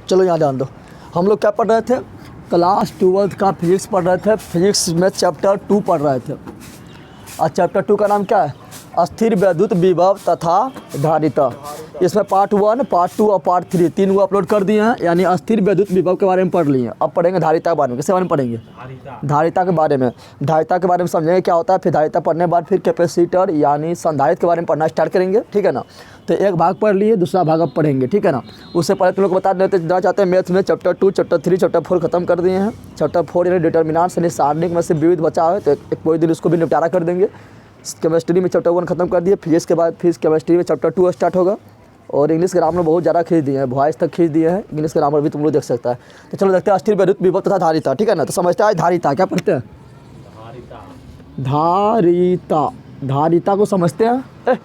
चलो यहाँ ध्यान दो, हम लोग क्या पढ़ रहे थे, क्लास 12th का फिजिक्स पढ़ रहे थे। फिजिक्स में चैप्टर 2 पढ़ रहे थे और चैप्टर 2 का नाम क्या है, अस्थिर वैद्युत विभव तथा धारिता। इसमें पार्ट 1, पार्ट 2 और पार्ट 3 तीन को अपलोड कर दिए हैं, यानी अस्थिर वैद्युत विभव के बारे में पढ़ लिए। अब पढ़ेंगे धारिता के बारे में। किसके बारे में पढ़ेंगे, धारिता के बारे में। धारिता के बारे में समझेंगे क्या होता है, फिर धारिता पढ़ने के बाद फिर कैपेसिटर यानी संधारित्र के बारे में पढ़ना स्टार्ट करेंगे, ठीक है ना। तो एक भाग पढ़ लिए, दूसरा भाग अब पढ़ेंगे, ठीक है ना। उससे पहले तुम लोग बता देते जाना चाहते हैं मैथ्स में चैप्टर 2, चैप्टर 3, चैप्टर 4 खत्म कर दिए हैं। चैप्टर 4 यानी डिटर्मिनेंट्स यानी सारणिक में से विविध बचा है, तो एक कोई दिन उसको भी निपटारा कर देंगे। केमिस्ट्री में चैप्टर 1 खत्म कर दिए, फिजिक्स के बाद फिर केमिस्ट्री में चैप्टर 2 स्टार्ट होगा। और इंग्लिश ग्रामर बहुत ज़्यादा खींच दिए हैं, वॉइस तक खींच दिए हैं, इंग्लिश ग्रामर भी तुम लोग देख सकता है। तो चलो देखते हैं अस्थिर वैद्युत विभव तथा धारिता, ठीक है ना। तो समझते हैं धारिता क्या पढ़ते हैं, धारिता। धारिता को समझते हैं,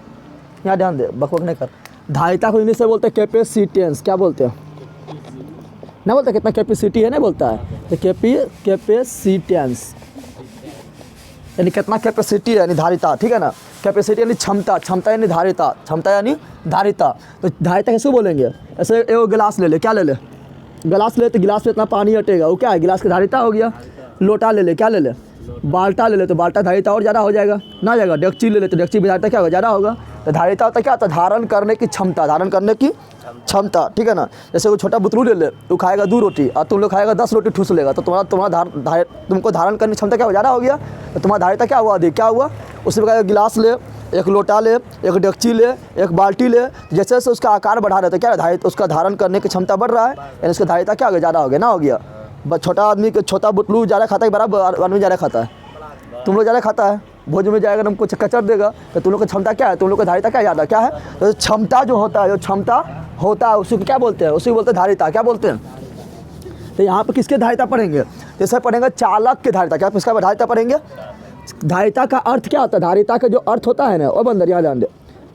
यहाँ ध्यान दे, बकबक नहीं कर। धारिता को इंग्लिश से बोलते हैं कैपेसिटेंस। क्या बोलते हैं ना, बोलते कितना कैपेसिटी है ना, बोलता है तो कैपेसिटेंस यानी कितना कैपेसिटी है, यानी धारिता, ठीक है ना। कैपेसिटी यानी क्षमता, क्षमता यानी धारिता, क्षमता यानी धारिता। तो धारिता कैसे बोलेंगे, ऐसे एक गिलास ले ले, क्या ले ले, गिलास ले, तो गिलास में इतना पानी हटेगा, वो क्या है, गिलास की धारिता हो गया। लोटा ले ले, क्या ले ले, बाल्टा ले ले, तो बाल्टा धारिता और ज़्यादा हो जाएगा ना, जाएगा। डेगची ले ले, तो डेगची भी धारिता क्या होगा, ज़्यादा होगा। तो धारिता होता क्या होता है, धारण करने की क्षमता, धारण करने की क्षमता, ठीक है ना। जैसे वो छोटा बुतरू ले ले, वो खाएगा 2 रोटी और तुम लोग खाएगा 10 रोटी ठूस लेगा, तो तुमको धारण करने की क्षमता क्या हो, ज़्यादा हो गया। तो तुम्हारा धारिता क्या हुआ, अधिक। क्या हुआ, उसी प्रकार गिलास ले, एक लोटा ले, एक डेगची ले, एक बाल्टी ले, जैसे जैसे उसका आकार बढ़ा रहे तो क्या धारिता, उसका धारण करने की क्षमता बढ़ रहा है, यानी उसका धारिता क्या हो गया, ज़्यादा हो गया ना, हो गया। बस छोटा आदमी के छोटा बुतरू ज़्यादा खाता है, बड़ा आदमी ज़्यादा खाता है, तुम लोग ज़्यादा खाता है, भोजन में जाएगा तुमको कचर देगा, तो तुम लोग की क्षमता क्या है, तुम लोग की धारिता क्या ज़्यादा क्या है। तो क्षमता जो होता है, जो क्षमता होता है उसी को क्या बोलते हैं, उसी को बोलते हैं धारिता। क्या बोलते हैं, तो यहाँ पर किसके धारिता पढ़ेंगे, जैसे पढ़ेंगे चालक की धारिता। क्या किसका धारिता पढ़ेंगे, धारिता का अर्थ क्या होता है, धारिता का जो अर्थ होता है ना, और बंदर यहाँ ध्यान दे,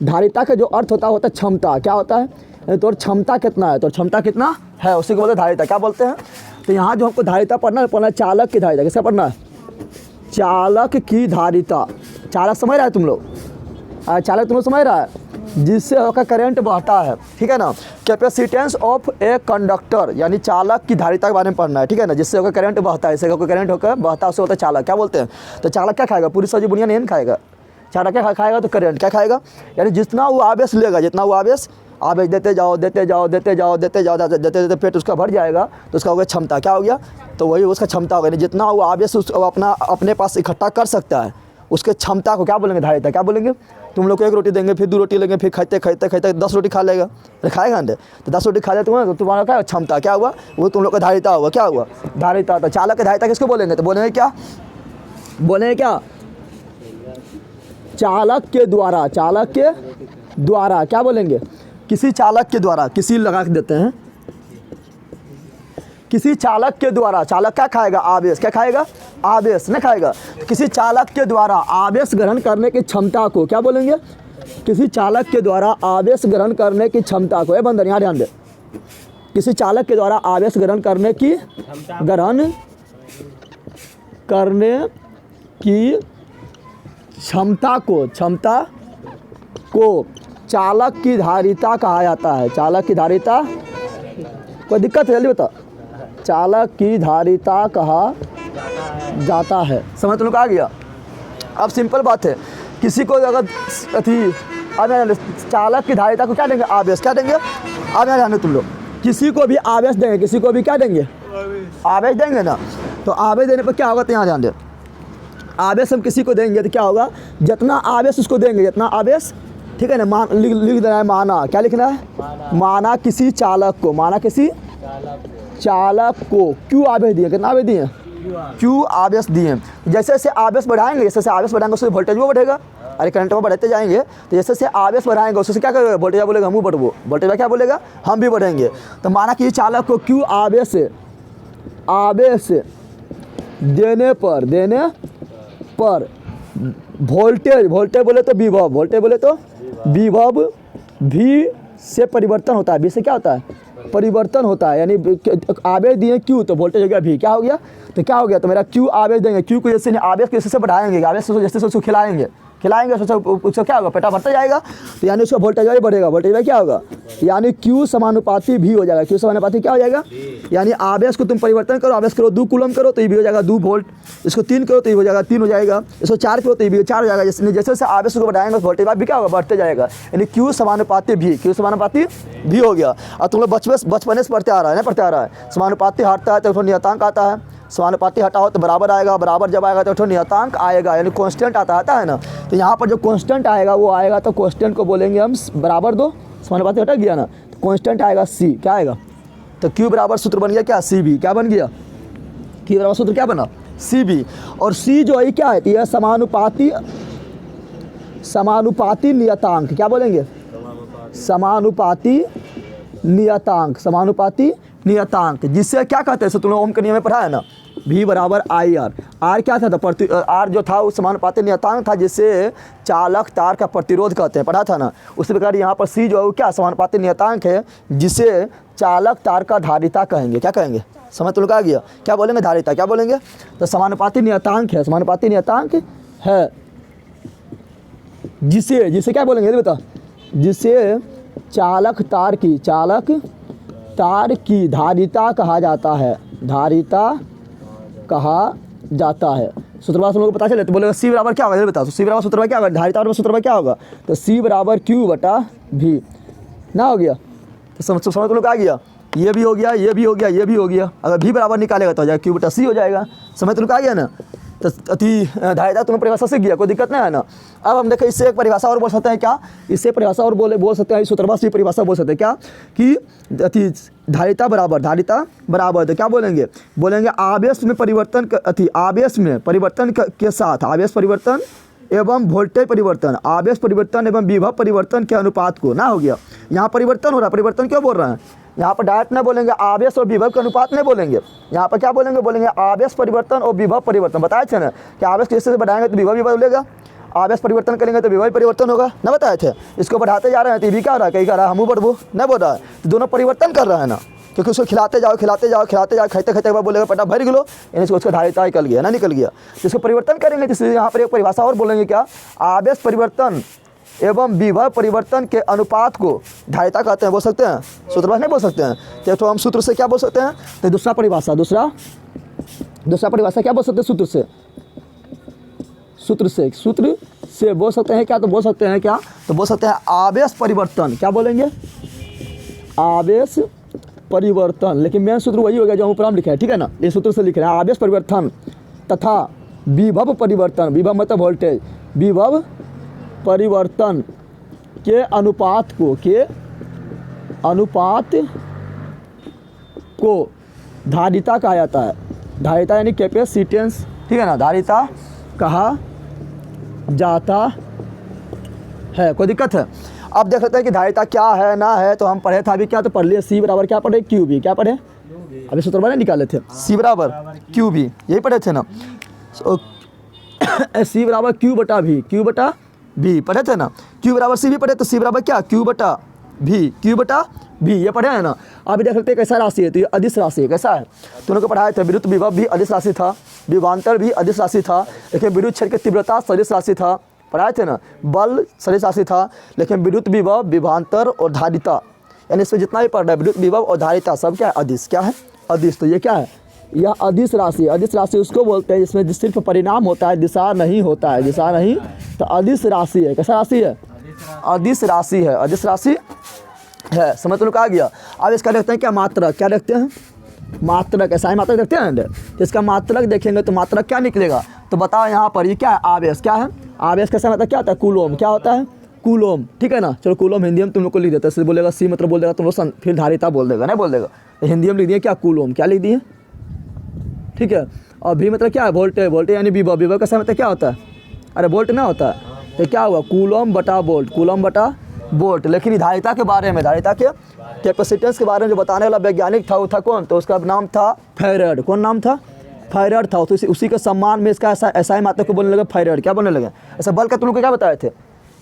धारिता का जो अर्थ होता है क्षमता। क्या होता है, तो क्षमता कितना है, तो क्षमता कितना है, उसी को बोलते हैं धारिता। क्या बोलते हैं, तो यहाँ जो हमको धारिता पढ़ना है चालक की धारिता। किसका पढ़ना है, चालक की धारिता। चालक समझ रहा है तुम लोग, चालक तुम लोग समझ रहा है, जिससे होकर करंट बहता है, ठीक है ना। कैपेसिटेंस ऑफ ए कंडक्टर यानी चालक की धारिता के बारे में पढ़ना है, ठीक है ना। जिससे होकर करंट बहता है, इससे होकर करंट होकर बहता है, उससे होता है चालक। क्या बोलते हैं, तो चालक क्या खाएगा, पूरी सब्जी बुनिया नहीं खाएगा, चालक क्या खाएगा, तो करंट क्या खाएगा, यानी जितना वो आवेश लेगा, जितना वो आवेश देते जाओ देते जाओ देते जाओ देते जाओ देते देते पेट उसका भर जाएगा, तो उसका हो गया क्षमता। क्या हो गया, तो वही उसका क्षमता हो गया, जितना वो आवेश अपने पास इकट्ठा कर सकता है, उसके क्षमता को क्या बोलेंगे, धारिता। क्या बोलेंगे, तुम लोग को 1 रोटी देंगे, फिर 2 रोटी लेंगे, फिर खाते खाते खाते 10 रोटी खा लेगा, तो खाएगा ना, तो 10 रोटी खा लेते तो तुम्हारा क्या क्षमता क्या हुआ, वो तुम लोग का धारिता हुआ। क्या हुआ, धारिता। तो चालक की धारिता किसको बोलेंगे, तो बोलेंगे क्या, बोलेंगे क्या, चालक के द्वारा, चालक के द्वारा। क्या बोलेंगे, किसी चालक के द्वारा, किसी लगा के देते हैं, किसी चालक के द्वारा। चालक क्या खाएगा, आवेश। क्या खाएगा, आवेश नहीं खाएगा। किसी चालक के द्वारा आवेश ग्रहण करने की क्षमता को क्या बोलेंगे, किसी चालक के द्वारा आवेश ग्रहण करने की क्षमता को। बंदर यहाँ ध्यान दे, किसी चालक के द्वारा आवेश ग्रहण करने की क्षमता को चालक की धारिता कहा जाता है। चालक की धारिता, कोई दिक्कत है जल्दी बता, चालक की धारिता कहा जाता है। समझ तुम लोग आ गया। अब सिंपल बात है, किसी को अगर अब चालक की धारिता को क्या देंगे, आवेश। क्या देंगे, आवेश। जाने तुम लोग किसी को भी आवेश देंगे, किसी को भी क्या देंगे, आवेश देंगे ना। तो आवेश देने पर क्या होगा, तो यहाँ ध्यान दे, आवेश हम किसी को देंगे तो क्या होगा, जितना आवेश उसको देंगे, जितना आवेश, ठीक है ना। लिख देना है माना। क्या लिखना है, माना किसी चालक को, माना किसी चालक को क्यों आवेश दिए, कितना आवेश दिए, क्यों आवेश दिए। जैसे जैसे आवेश बढ़ाएंगे, जैसे जैसे आवेश बढ़ाएंगे उससे वोल्टेज भी बढ़ेगा, अरे करंट में बढ़ते जाएंगे, तो जैसे जैसे आवेश बढ़ाएंगे उससे क्या करेगा, वोल्टेज बोलेगा हम बढ़ो, वोल्टेज क्या बोलेगा, हम भी बढ़ेंगे। तो माना कि चालक को क्यों आवेश देने पर वोल्टेज बोले तो विभव, वोल्टेज बोले तो विभव भी से परिवर्तन होता है। भी से क्या होता है, परिवर्तन होता है। यानी आवेश दिए क्यू, तो वोल्टेज हो गया भी। क्या हो गया, तो क्या हो गया, तो मेरा क्यू आवेश देंगे, क्यू को जैसे आवेश को जैसे बढ़ाएंगे, आवेश जैसे उसको खिलाएंगे, खिलाएंगे उसका क्या होगा, पेटा भरता जाएगा, तो यानी उसका वोल्टेज भी बढ़ेगा, वोल्टेज में क्या होगा, यानी Q समानुपाती भी हो जाएगा। Q समानुपाती क्या हो जाएगा, यानी आवेश को तुम परिवर्तन करो, आवेश करो 2 कूलम करो तो ये भी हो जाएगा 2 वोल्ट, इसको 3 करो तो ये हो जाएगा 3 हो जाएगा, इसको 4 करो तो ये भी 4 हो जाएगा। जैसे जैसे आवेश को बढ़ाएंगे वोल्टेज भी क्या होगा, बढ़ते जाएगा, यानी Q समानुपाती भी, Q समानुपाती भी हो गया। और तुम लोग बचपने से पढ़ते आ रहा है ना, पढ़ते आ रहा है, समानुपाती हटता है तो नियतांक आता है, समानुपाती हटाओ तो बराबर आएगा, बराबर जब आएगा तो नियतांक आएगा, यानी कांस्टेंट आता है ना। तो यहाँ पर जो कांस्टेंट आएगा वो आएगा तो कांस्टेंट को बोलेंगे हम बराबर दो, समानुपाती हटा गया ना, तो कांस्टेंट आएगा C, क्या आएगा, तो Q बराबर सूत्र बन गया क्या, CB, क्या बन गया, Q बराबर सूत्र क्या बना, CB। और C जो है क्या है, यह समानुपाती नियतांक, क्या बोलेंगे, समानुपाती नियतांक, जिससे क्या कहते हैं, तुम लोग ओम के नियम में पढ़ा है ना, V बराबर IR, R क्या था, R जो था वो समानुपाती नियतांक था जिससे चालक तार का प्रतिरोध कहते हैं, पढ़ा था ना। उसी प्रकार यहाँ पर C जो है वो क्या समानुपाती नियतांक है जिसे चालक तार का धारिता कहेंगे, क्या कहेंगे, समझ तुम लोग आ गया, क्या बोलेंगे, धारिता, क्या बोलेंगे, तो समानुपाती नियतांक है, समानुपाती नियतांक है जिसे क्या बोलेंगे ये बता, जिसे चालक तार की धारिता कहा जाता है, धारिता कहा जाता है। सूत्र तुम लोगों को पता चले तो बोलेगा C बराबर क्या होगा, ये बताओ, C बराबर सूत्र में क्या होगा, धारिता और सूत्र में क्या होगा, तो C बराबर Q बटा V ना हो गया, तो समझ तुम लोग आ गया, ये भी हो गया, ये भी हो गया, ये भी हो गया, अगर V बराबर निकालेगा तो हो जाएगा Q बटा C हो जाएगा, समझ तुम लोग आ गया ना। तो अति धारिता तुम्हें परिभाषा सीख गया, कोई दिक्कत नहीं है ना। अब हम देखें इससे एक परिभाषा और बोल सकते हैं क्या, इससे परिभाषा और बोल सकते हैं, इस सूत्रपात से परिभाषा बोल सकते हैं क्या कि अति धारिता बराबर तो क्या बोलेंगे, आवेश में परिवर्तन आवेश में परिवर्तन के साथ, आवेश परिवर्तन एवं वोल्टेज परिवर्तन, आवेश परिवर्तन एवं विभव परिवर्तन के अनुपात को ना हो गया। यहाँ परिवर्तन हो रहा है, परिवर्तन क्यों बोल रहे हैं, यहाँ पर डायरेक्ट नहीं बोलेंगे, आवेश और विभव के अनुपात नहीं बोलेंगे, यहाँ पर क्या बोलेंगे आवेश परिवर्तन और विभव परिवर्तन। बताए थे ना कि आवेश कैसे से बढ़ाएंगे तो विभव भी बदलेगा, आवेश परिवर्तन करेंगे तो विभव परिवर्तन होगा, ना बताए थे। इसको बढ़ाते जा रहे हैं तो ये भी क्या हो रहा है, कहीं कह रहा है हमू बढ़बो, नहीं बोल रहा है, तो दोनों परिवर्तन कर रहे हैं ना, क्योंकि उसको खिलाते जाओ खाते बोलेगा पेटा भर गिलो, यानी उसका धारिता निकल गया, तो इसको परिवर्तन करेंगे। तो यहाँ पर एक परिभाषा और बोलेंगे क्या, आवेश परिवर्तन एवं विभव परिवर्तन के अनुपात को धारिता कहते हैं, बोल सकते हैं, सूत्रपात नहीं बोल सकते हैं, तो हम सूत्र से क्या बोल सकते हैं, तो दूसरा परिभाषा क्या बोल सकते हैं, सूत्र से बोल सकते हैं क्या, तो बोल सकते हैं क्या, तो बोल सकते हैं आवेश परिवर्तन, क्या बोलेंगे, आवेश परिवर्तन, लेकिन मेन सूत्र वही हो गया जो ऊपर हम लिखे हैं, ठीक है ना, ये सूत्र से लिख रहे हैं, आवेश परिवर्तन तथा विभव परिवर्तन, विभव मतलब वोल्टेज, विभव परिवर्तन के अनुपात को धारिता कहा जाता है, धारिता यानी कैपेसिटेंस, ठीक है ना, धारिता कहा जाता है। कोई दिक्कत है, अब देख लेते हैं कि धारिता क्या है ना है, तो हम पढ़े था अभी क्या, तो पढ़ लिए C बराबर क्या पढ़े, QB, क्या पढ़े, अभी सूत्र बने निकाले थे, C बराबर QB, यही पढ़े थे ना, C बराबर Q बटा V पढ़े थे ना, Q बराबर C भी पढ़े, तो C बराबर क्या, Q बटा V ये पढ़े हैं ना। अभी देख लेते हैं कैसा राशि है, तो ये अदिश राशि है, कैसा है, तो उनको पढ़ाए थे, विद्युत विभव भी अदिश राशि था, विभवांतर भी अदिश राशि था, लेकिन विद्युत क्षेत्र की तीव्रता सदिश राशि था, पढ़ाए थे ना, बल सदिश राशि था, लेकिन विद्युत विभव, विभवांतर और धारिता, यानी इसमें जितना भी पढ़ रहा है विद्युत विभव और धारिता सब क्या है, अदिश, क्या है, अदिश। तो ये क्या है, यह अदिश राशि उसको बोलते हैं जिसमें सिर्फ परिणाम होता है, दिशा नहीं होता है, दिशा नहीं, तो अदिश राशि है, कैसा राशि है, अदिश राशि है, समझ तो आ गया। अब इसका देखते हैं क्या मात्रक, क्या देखते हैं, मात्रक, ऐसा ही मात्रक देखते हैं, तो इसका मात्रक देखेंगे तो मात्रक क्या निकलेगा, तो बताओ यहाँ पर ये क्या है, आवेश, क्या है, आवेश कैसा मतलब क्या होता है, कूलोम, क्या होता है, कूलोम, ठीक है ना। चलो कूलोम हिंदी में तुम लोग को लिख देते हैं, बोलेगा C मतलब बोल देगा तुम लोग, फिर धारिता बोल देगा, नहीं बोल देगा, तो हिंदी में लिख दिए क्या, कूलोम, क्या लिख दिए, ठीक है। और V मतलब क्या है, वोल्टेज यानी विभव कैसा मतलब क्या होता है, अरे वोल्ट ना होता है, तो क्या हुआ, कूलोम बटा वोल्ट, लेकिन धारिता के बारे में, धारिता के कैपेसिटेंस के बारे में जो बताने वाला वैज्ञानिक था वो था कौन, तो उसका नाम था फैराड, कौन नाम था, फैराड था, तो उसी के सम्मान में इसका ऐसा ही मात्रक को बोलने लगे फैराड, क्या बोलने लगे, ऐसा बल का तुम लोग क्या बताए थे,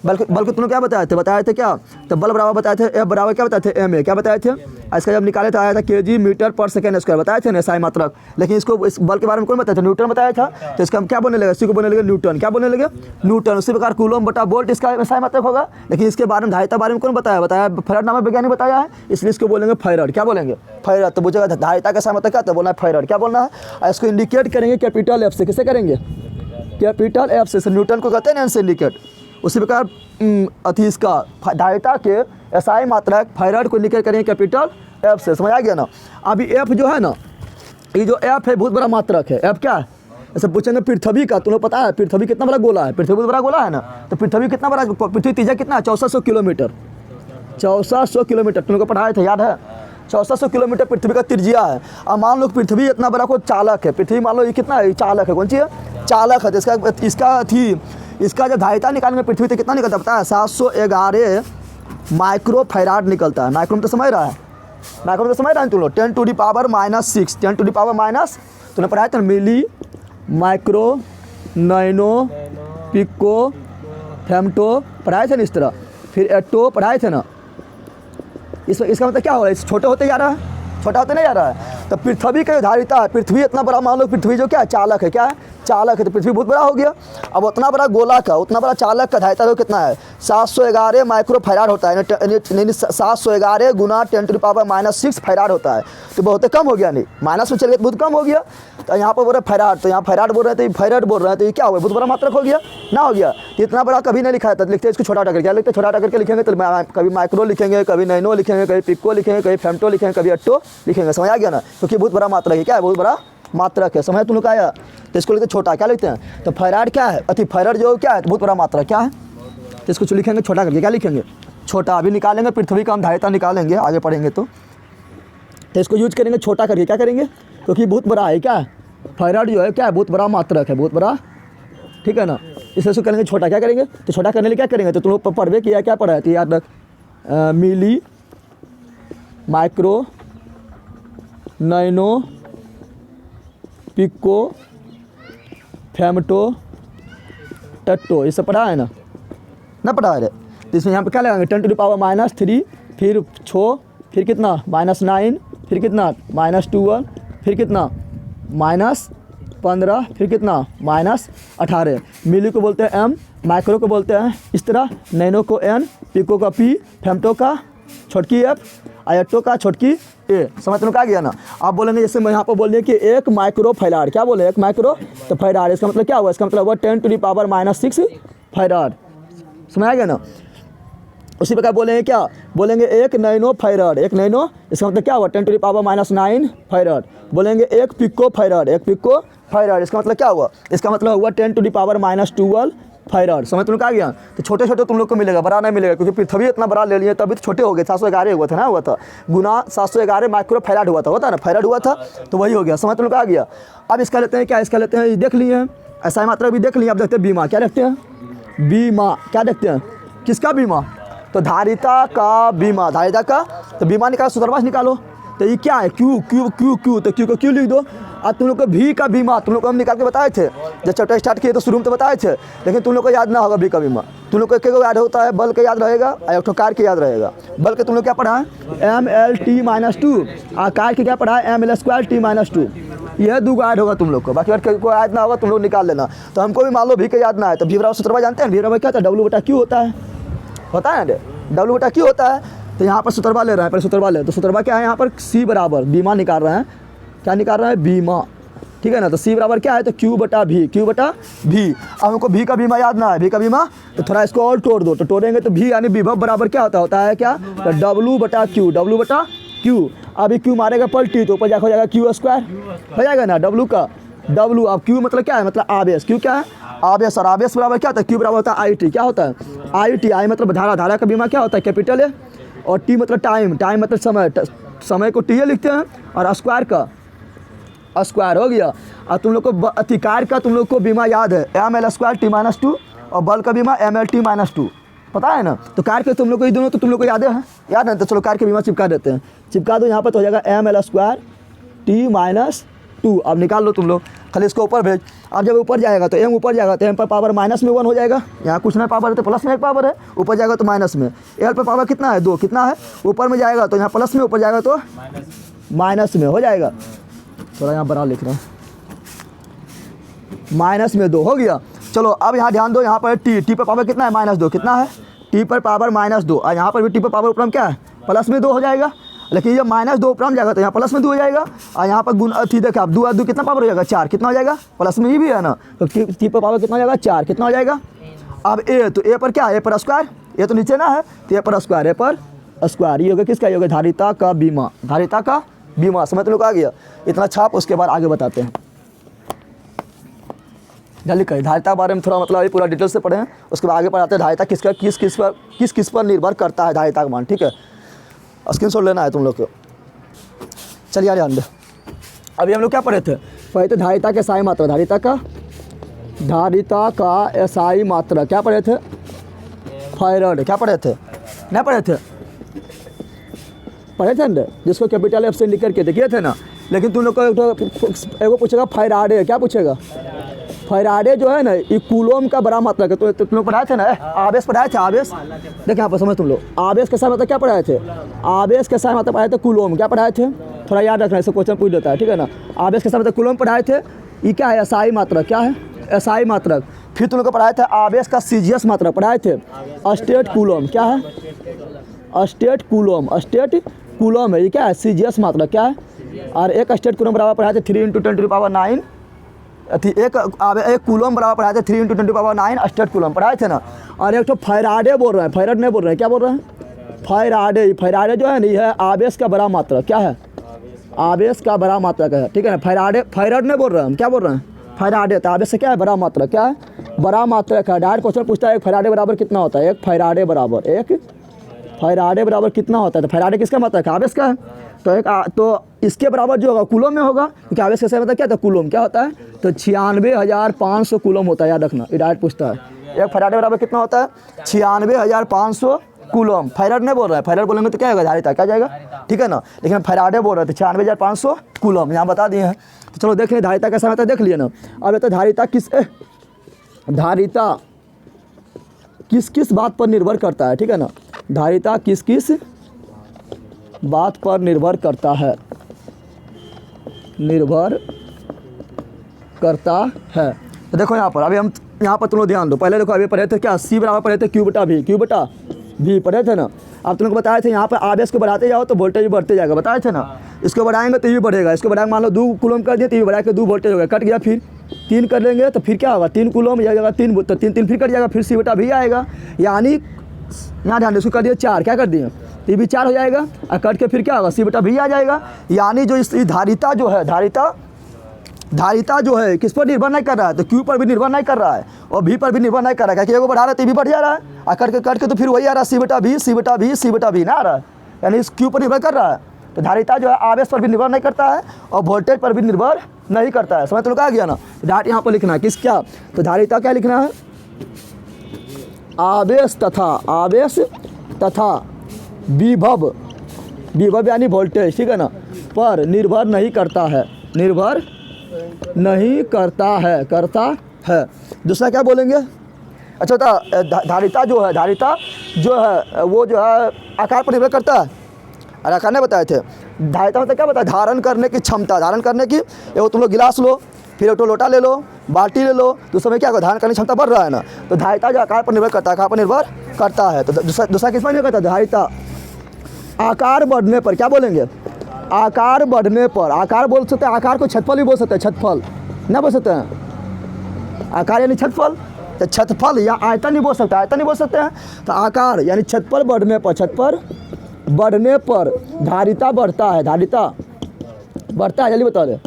बल्कि तुमने क्या बताए थे क्या, तो बल बराबर बताए थे एफ बराबर क्या बताए थे एम ए, क्या बताए थे, इसका जब निकाले तो आया था केजी मीटर पर सेकेंड स्क्वायर बताए थे ना, SI मात्रक। लेकिन इसको इस बल के बारे में कौन बताया था, न्यूटन बताया था। तो इसका हम क्या बोलने लगे, इसी को बोलने लगे न्यूटन, क्या बोलने लगे न्यूटन। उसी प्रकार कूलम बटा वोल्ट इसका SI मात्रक होगा। लेकिन इसके बारे में धारिता बारे में कौन बताया फैराड नामक वैज्ञानिक बताया है, इसलिए इसको बोलेंगे फैराड, क्या बोलेंगे फैराड। तो पूछेगा धारिता का SI मात्रक क्या, तो बोलना है फैराड, क्या बोलना है। और इसको इंडिकेट करेंगे कैपिटल एफ से, किसे करेंगे कैपिटल एफ से, न्यूटन को कहते हैं ना इंडिकेट। उसी प्रकार अति इसका धारिता के SI मात्रक फैराड को इंडिकेट करेंगे कैपिटल एफ से, समझ आ गया ना। अभी एफ जो है ना, ये जो एफ है बहुत बड़ा मात्रक है। एफ क्या है, ऐसे पूछेंगे पृथ्वी का, तुम्हें पता है पृथ्वी कितना बड़ा गोला है, पृथ्वी बहुत बड़ा गोला है ना। तो पृथ्वी कितना बड़ा, पृथ्वी त्रिज्या कितना है 1400 किलोमीटर, 1400 किलोमीटर तुम लोग को पढ़ाए थे, याद है 1400 किलोमीटर पृथ्वी का त्रिज्या है। अब मान लो पृथ्वी इतना बड़ा कोई चालक है, पृथ्वी मान लो ये कितना है, चालक है, कौन सी है चालक है। तो इसका जो धारिता निकालेंगे पृथ्वी से कितना निकलता है पता है, 711 माइक्रो फैराड निकलता है। माइक्रो में तो समझ रहा है, माइक्रो में तो समझ रहा है तुम लोग, 10 to the power -6, 10 to the power minus, तूने पढ़ाया था milli, micro, nano, pico, femto पढ़ाए थे ना इस तरह, फिर एटो पढ़ाए थे ना। इसका मतलब क्या हो रहा है, छोटे होते जा रहा है, छोटा होते नहीं जा रहा है। तो पृथ्वी का धारिता है, पृथ्वी इतना बड़ा, मान लो पृथ्वी जो क्या है चालक है, क्या है चालक है, तो पृथ्वी बहुत बड़ा हो गया। अब उतना बड़ा गोला का, उतना बड़ा चालक का धारिता तो कितना है 711 माइक्रो फैराड होता है, 711 गुना 10 टू द पावर -6 फैराड होता है। तो बहुत कम हो गया, नहीं माइनस में चल गया तो बहुत कम हो गया। तो यहाँ पर बोल रहे फैराड, तो यहाँ फैराड बोल रहे थे, फैराड बोल रहे हैं, तो ये क्या हो गया बहुत बड़ा मात्रक हो गया ना, हो गया। तो इतना बड़ा कभी नहीं लिखा था, लिखते इसको छोटा करके, क्या लिखते छोटा करके लिखेंगे, तो कभी माइक्रो लिखेंगे, कभी नैनो लिखेंगे, कभी पिको लिखेंगे, कभी फेमटो लिखेंगे, कभी एट्टो लिखेंगे, समझ आ गया ना। क्योंकि बहुत बड़ा मात्रक है, क्या है बहुत बड़ा मात्रक है, समझ तुम लोग आया। तो इसको लिखते छोटा, क्या लिखते हैं, तो फैराड क्या है, अति फैराड जो क्या है बहुत बड़ा मात्रा क्या है, तो इसको लिखेंगे छोटा करके, क्या लिखेंगे छोटा। अभी निकालेंगे पृथ्वी का हम धारिता निकालेंगे, आगे पढ़ेंगे तो इसको यूज करेंगे छोटा करके, क्या करेंगे, क्योंकि बहुत बड़ा है, क्या फैराड जो है क्या है बहुत बड़ा मात्रक है, बहुत बड़ा, ठीक है ना। इसको करेंगे छोटा, क्या करेंगे, तो छोटा करने लिए क्या करेंगे, तो तुम लोग पढ़वे किया क्या पढ़ा है, तो याद रख मिली, माइक्रो, नैनो, पिको, फेमटो, टट्टो, ये सब पढ़ा है ना पढ़ा है। तो इसमें यहाँ पे क्या लगाएंगे 10 टू द पावर -3, फिर 6, फिर कितना -9, फिर कितना -12, फिर कितना -15, फिर कितना -18। मिली को बोलते हैं M, माइक्रो को बोलते हैं इस तरह, नैनो को N, पिको का P, फेमटो का छोटकी F, एट्टो का छोटकी ए। समझ में आ गया ना। आप बोलेंगे जैसे मैं यहाँ पर बोलिए कि 1 माइक्रो फैराड, क्या बोले 1 माइक्रो, तो फैराड इसका मतलब क्या हुआ, इसका मतलब हुआ 10 टू द पावर -6 फैराड, समझ आ गया ना। उसी प्रकार बोलेंगे क्या, बोलेंगे 1 नैनो फैराड, 1 नैनो, इसका मतलब क्या हुआ 10 टू द पावर -9 फैराड। बोलेंगे 1 पिको फैराड, 1 पिको फैराड, इसका मतलब क्या हुआ, इसका मतलब हुआ 10 टू द पावर -12 फैराड। समझ तुम लोग आ गया। तो छोटे छोटे तुम लोग को मिलेगा, बड़ा नहीं मिलेगा, क्योंकि पृथ्वी इतना बड़ा ले लिए तभी तो छोटे हो गए। 711 हुआ था ना, हुआ था गुना 711 माइक्रो फैराड हुआ था, होता है ना फैराड हुआ था, तो वही हो गया। समझ तुम लोग आ गया। अब इसका लेते हैं क्या, इसका लेते हैं ये देख लिए हैं, SI मात्रा भी देख लिए। अब देखते हैं बीमा, क्या देखते हैं बीमा, क्या देखते हैं किसका बीमा, तो धारिता का बीमा, धारिता का। तो बीमा निकालो, सूत्रवास निकालो। तो ये क्या है क्यू, क्यू क्यू क्यू, तो क्यू को क्यू लिख दो। अब तुम लोग को भी का बीमा तुम लोग को हम निकाल के बताए थे, जब चैप्टर स्टार्ट किए तो शुरू में तो बताए थे, लेकिन तुम लोग को याद ना होगा भी का बीमा। तुम लोग को एक याद होता है, बल का याद रहेगा और एक कार के याद रहेगा। बल के तुम लोग क्या पढ़ा है MLT-2, और कार के क्या पढ़ा है ML²T-2। यह 2 याद होगा तुम लोग को, बाकी अगर कोई याद ना होगा तुम लोग निकाल लेना। तो हमको भी मान लो भी का याद ना है, तो भी बराबर सूत्रवास जानते हैं, भी बराबर क्या होता है W/Q होता है, होता है ना W/Q होता है। तो यहाँ पर सूत्रवास ले रहे हैं, पहले सूत्रवास ले, तो सूत्रवास क्या है यहाँ पर C बराबर बीमा निकाल रहे हैं, क्या निकाल रहे हैं बीमा, ठीक है ना। तो C बराबर क्या है, तो Q/V, Q/V। अब हमको भी का बीमा याद ना है, भी का बीमा, तो थोड़ा इसको और तोड़ दो, तो तोड़ेंगे तो भी यानी विभव बराबर क्या होता है क्या, तो W/Q। अभी Q मारेगा पलटी तो ऊपर जाकर हो जाएगा Q² हो जाएगा ना, W का W। अब Q मतलब क्या है, मतलब आवेश, Q क्या है आवेश, और आवेश बराबर क्या होता है, Q बराबर होता है IT, क्या होता है IT। I मतलब धारा, धारा का बीमा क्या होता है कैपिटल है, और T मतलब टाइम, टाइम मतलब समय, समय को T लिखते हैं, और स्क्वायर का स्क्वायर हो गया। और तुम लोग को अधिकार का तुम लोग को बीमा याद है ML²T-2, और बल का बीमा MLT-2, पता है ना। तो कार के तुम लोग को ये दोनों तो तुम लोग को याद है, याद है, तो चलो कार के बीमा चिपका देते हैं, चिपका दो यहाँ पर, तो हो जाएगा ML² T-2। अब निकाल लो तुम लोग, खाली इसको ऊपर भेज। अब जब ऊपर जाएगा तो m ऊपर जाएगा तो m पर पावर माइनस में 1 हो जाएगा, यहाँ कुछ ना पावर है तो प्लस में एक पावर है, ऊपर जाएगा तो माइनस में। l पर पावर कितना है 2, कितना है ऊपर में जाएगा तो यहाँ प्लस में, ऊपर जाएगा तो माइनस में हो जाएगा। थोड़ा यहाँ बड़ा लिख रहा हूँ, माइनस में 2 हो गया। चलो अब यहाँ ध्यान दो, यहाँ पर t पर पावर कितना है -2, कितना है t पर पावर -2, और यहाँ पर भी t पर पावर ऊपर में क्या है प्लस में 2 हो जाएगा। लेकिन ये -2 ऊपर में जाएगा तो यहाँ प्लस में 2 हो जाएगा, और यहाँ पर गुण थी देखा आप 2 और 2 कितना पावर हो जाएगा 4, कितना हो जाएगा प्लस में ही भी है ना, तो t पर पावर कितना हो जाएगा 4, कितना हो जाएगा। अब a, तो a पर क्या है, a पर स्क्वायर, ये तो नीचे ना है तो a पर स्क्वायर, a पर स्क्वायर, ये होगा किसका, ये होगा धारिता का बीमा, धारिता का बीमा। समझ लोग आ गया, इतना छाप, उसके बाद आगे बताते हैं। जल्दी करें, धारिता के बारे में थोड़ा मतलब अभी पूरा डिटेल से पढ़े हैं, उसके बाद आगे पढ़ाते हैं धारिता किस पर निर्भर करता है धारिता का मान। ठीक है, स्क्रीनशॉट लेना है तुम लोग को। चलिए ध्यान दे, अभी हम लोग क्या पढ़े थे, पढ़े थे धारिता के SI मात्रा, धारिता का SI मात्रा क्या पढ़े थे, फैराड, क्या पढ़े थे, नहीं पढ़े थे ना, जिसको कैपिटल F से इंडिकेट किए थे ना। लेकिन तुम लोग को एगो पूछेगा फैराडे, क्या पूछेगा, फैराडे जो है ना ये कूलोम का बड़ा मात्रा है। तो तुम लोग पढ़ाए थे ना, आवेश पढ़ाए थे, आवेश देखिए यहाँ पर समझ तुम लोग, आवेश के साथ मतलब क्या पढ़ाए थे, आवेश के साथ मतलब पढ़ाए थे कूलोम, क्या पढ़ाए थे, थोड़ा याद रखना, ऐसे क्वेश्चन पूछ देता है। ठीक है ना, आवेश के साथ मतलब कूलोम पढ़ाए थे, ये क्या है SI मात्रक, क्या है SI मात्रक। फिर तुम लोग को पढ़ाए थे आवेश का CGS मात्रक, पढ़ाए थे स्टेट कूलोम, क्या है स्टेट कूलोम है, ये क्या है CGS मात्रक, क्या है। और एक स्टेट कूलोम बराबर पढ़ाए थे 3 × 10⁹, एक कूलोम बराबर पढ़ाए थे 3 × 10⁹ स्टेट कूलोम पढ़ाए थे ना। और एक तो फैराडे बोल रहे हैं, फैराड नहीं बोल रहे हैं, क्या बोल रहे हैं फैराडे जो है ना, ये है आवेश का बड़ा मात्रा, क्या है आवेश का बड़ा मात्रा का है। ठीक है ना, फैराड नहीं बोल रहे हैं हम, क्या बोल रहे हैं फैराडे, तो आवेश से क्या है बड़ा मात्रा, क्या है बड़ा मात्रा का। डायरेक्ट क्वेश्चन पूछता है एक फैराडे बराबर कितना होता है, एक फैराडे बराबर कितना होता है, तो फैराडे किसका मात्रा है, आवेश का है। तो इसके बराबर जो होगा कूलोम में होगा, क्योंकि आवेश कैसे मतलब क्या था, कूलोम क्या होता है, तो 96,500 कूलोम होता है, याद रखना, ये डायरेक्ट पूछता है। एक फैराडे बराबर कितना होता है 96,500 कूलोम। फैराड नहीं बोल रहा है, फैराड बोलेंगे तो क्या होगा धारिता, क्या जाएगा, ठीक है ना। लेकिन फैराडे बोल रहे थे 96,500 कूलोम, यहाँ बता दिए हैं। तो चलो देख लें धारिता कैसा होता है, देख लिए ना। अब तो धारिता किस बात पर निर्भर करता है, ठीक है ना, धारिता किस बात पर निर्भर करता है, तो देखो यहाँ पर, अभी हम यहाँ पर तुम लोग ध्यान दो, पहले देखो अभी पढ़े थे क्या, C बराबर पढ़े थे Q बटा V पढ़े थे ना। अब तुम लोग बताए थे यहाँ पर आवेश को बढ़ाते जाओ तो वोल्टेज भी बढ़ते जाएगा, बताए थे ना। इसको बढ़ाएंगे तो ये भी बढ़ेगा, इसको बढ़ाएंगे मान लो 2 कूलोम कर दिए तो ये बढ़ा के 2 वोल्टेज हो गया, कट गया, फिर 3 कर लेंगे तो फिर क्या होगा 3 कूलोम या जगह 3 तो 3 फिर कट जाएगा, फिर C बटा V आएगा, यानी यहाँ ध्यान इसको कर दिए 4, क्या कर दिए तो ये भी 4 हो जाएगा, और कट के फिर क्या होगा C बटा V आ जाएगा। यानी जो इस धारिता जो है, धारिता जो है किस पर निर्भर नहीं कर रहा है, तो Q पर भी निर्भर नहीं कर रहा है और V पर भी निर्भर नहीं कर रहा है, क्योंकि एगो बढ़ा रहा है तो भी बढ़ जा रहा है, और कट के तो फिर वही आ रहा है C बटा V ना आ रहा है, यानी इस Q पर निर्भर कर रहा है। तो धारिता जो है आवेश पर भी निर्भर नहीं करता है और वोल्टेज पर भी निर्भर नहीं करता है। समझ तो लोग आ गया ना। डाट यहाँ पर लिखना है किस क्या, तो धारिता क्या लिखना है, आवेश तथा विभव यानी वोल्टेज, ठीक है ना, पर निर्भर नहीं करता है। दूसरा क्या बोलेंगे, अच्छा धारिता जो है वो जो है आकार पर निर्भर करता है, और आकार नहीं बताए थे। धारिता मतलब क्या बताया, धारण करने की क्षमता, धारण करने की, एगो तुम लोग गिलास लो, फिर एक लोटा ले लो, बाल्टी ले लो, तो उसमें क्या होगा धारण करने की क्षमता बढ़ रहा है ना। तो धारिता जो आकार पर निर्भर करता है, आकार पर निर्भर करता है। तो दूसरा किस पर निर्भर करता है, धारिता आकार बढ़ने पर, क्या बोलेंगे आकार बढ़ने पर, आकार बोल सकते हैं, आकार को छतफल भी बोल सकते हैं, छतफल ना बोल सकते हैं, आकार यानी छतफल, तो छतफल या आयतन नहीं बोल सकते, आयतन नहीं बोल सकते हैं, तो आकार यानी छतफल बढ़ने पर धारिता बढ़ता है, धारिता बढ़ता है, जल्दी बता दे,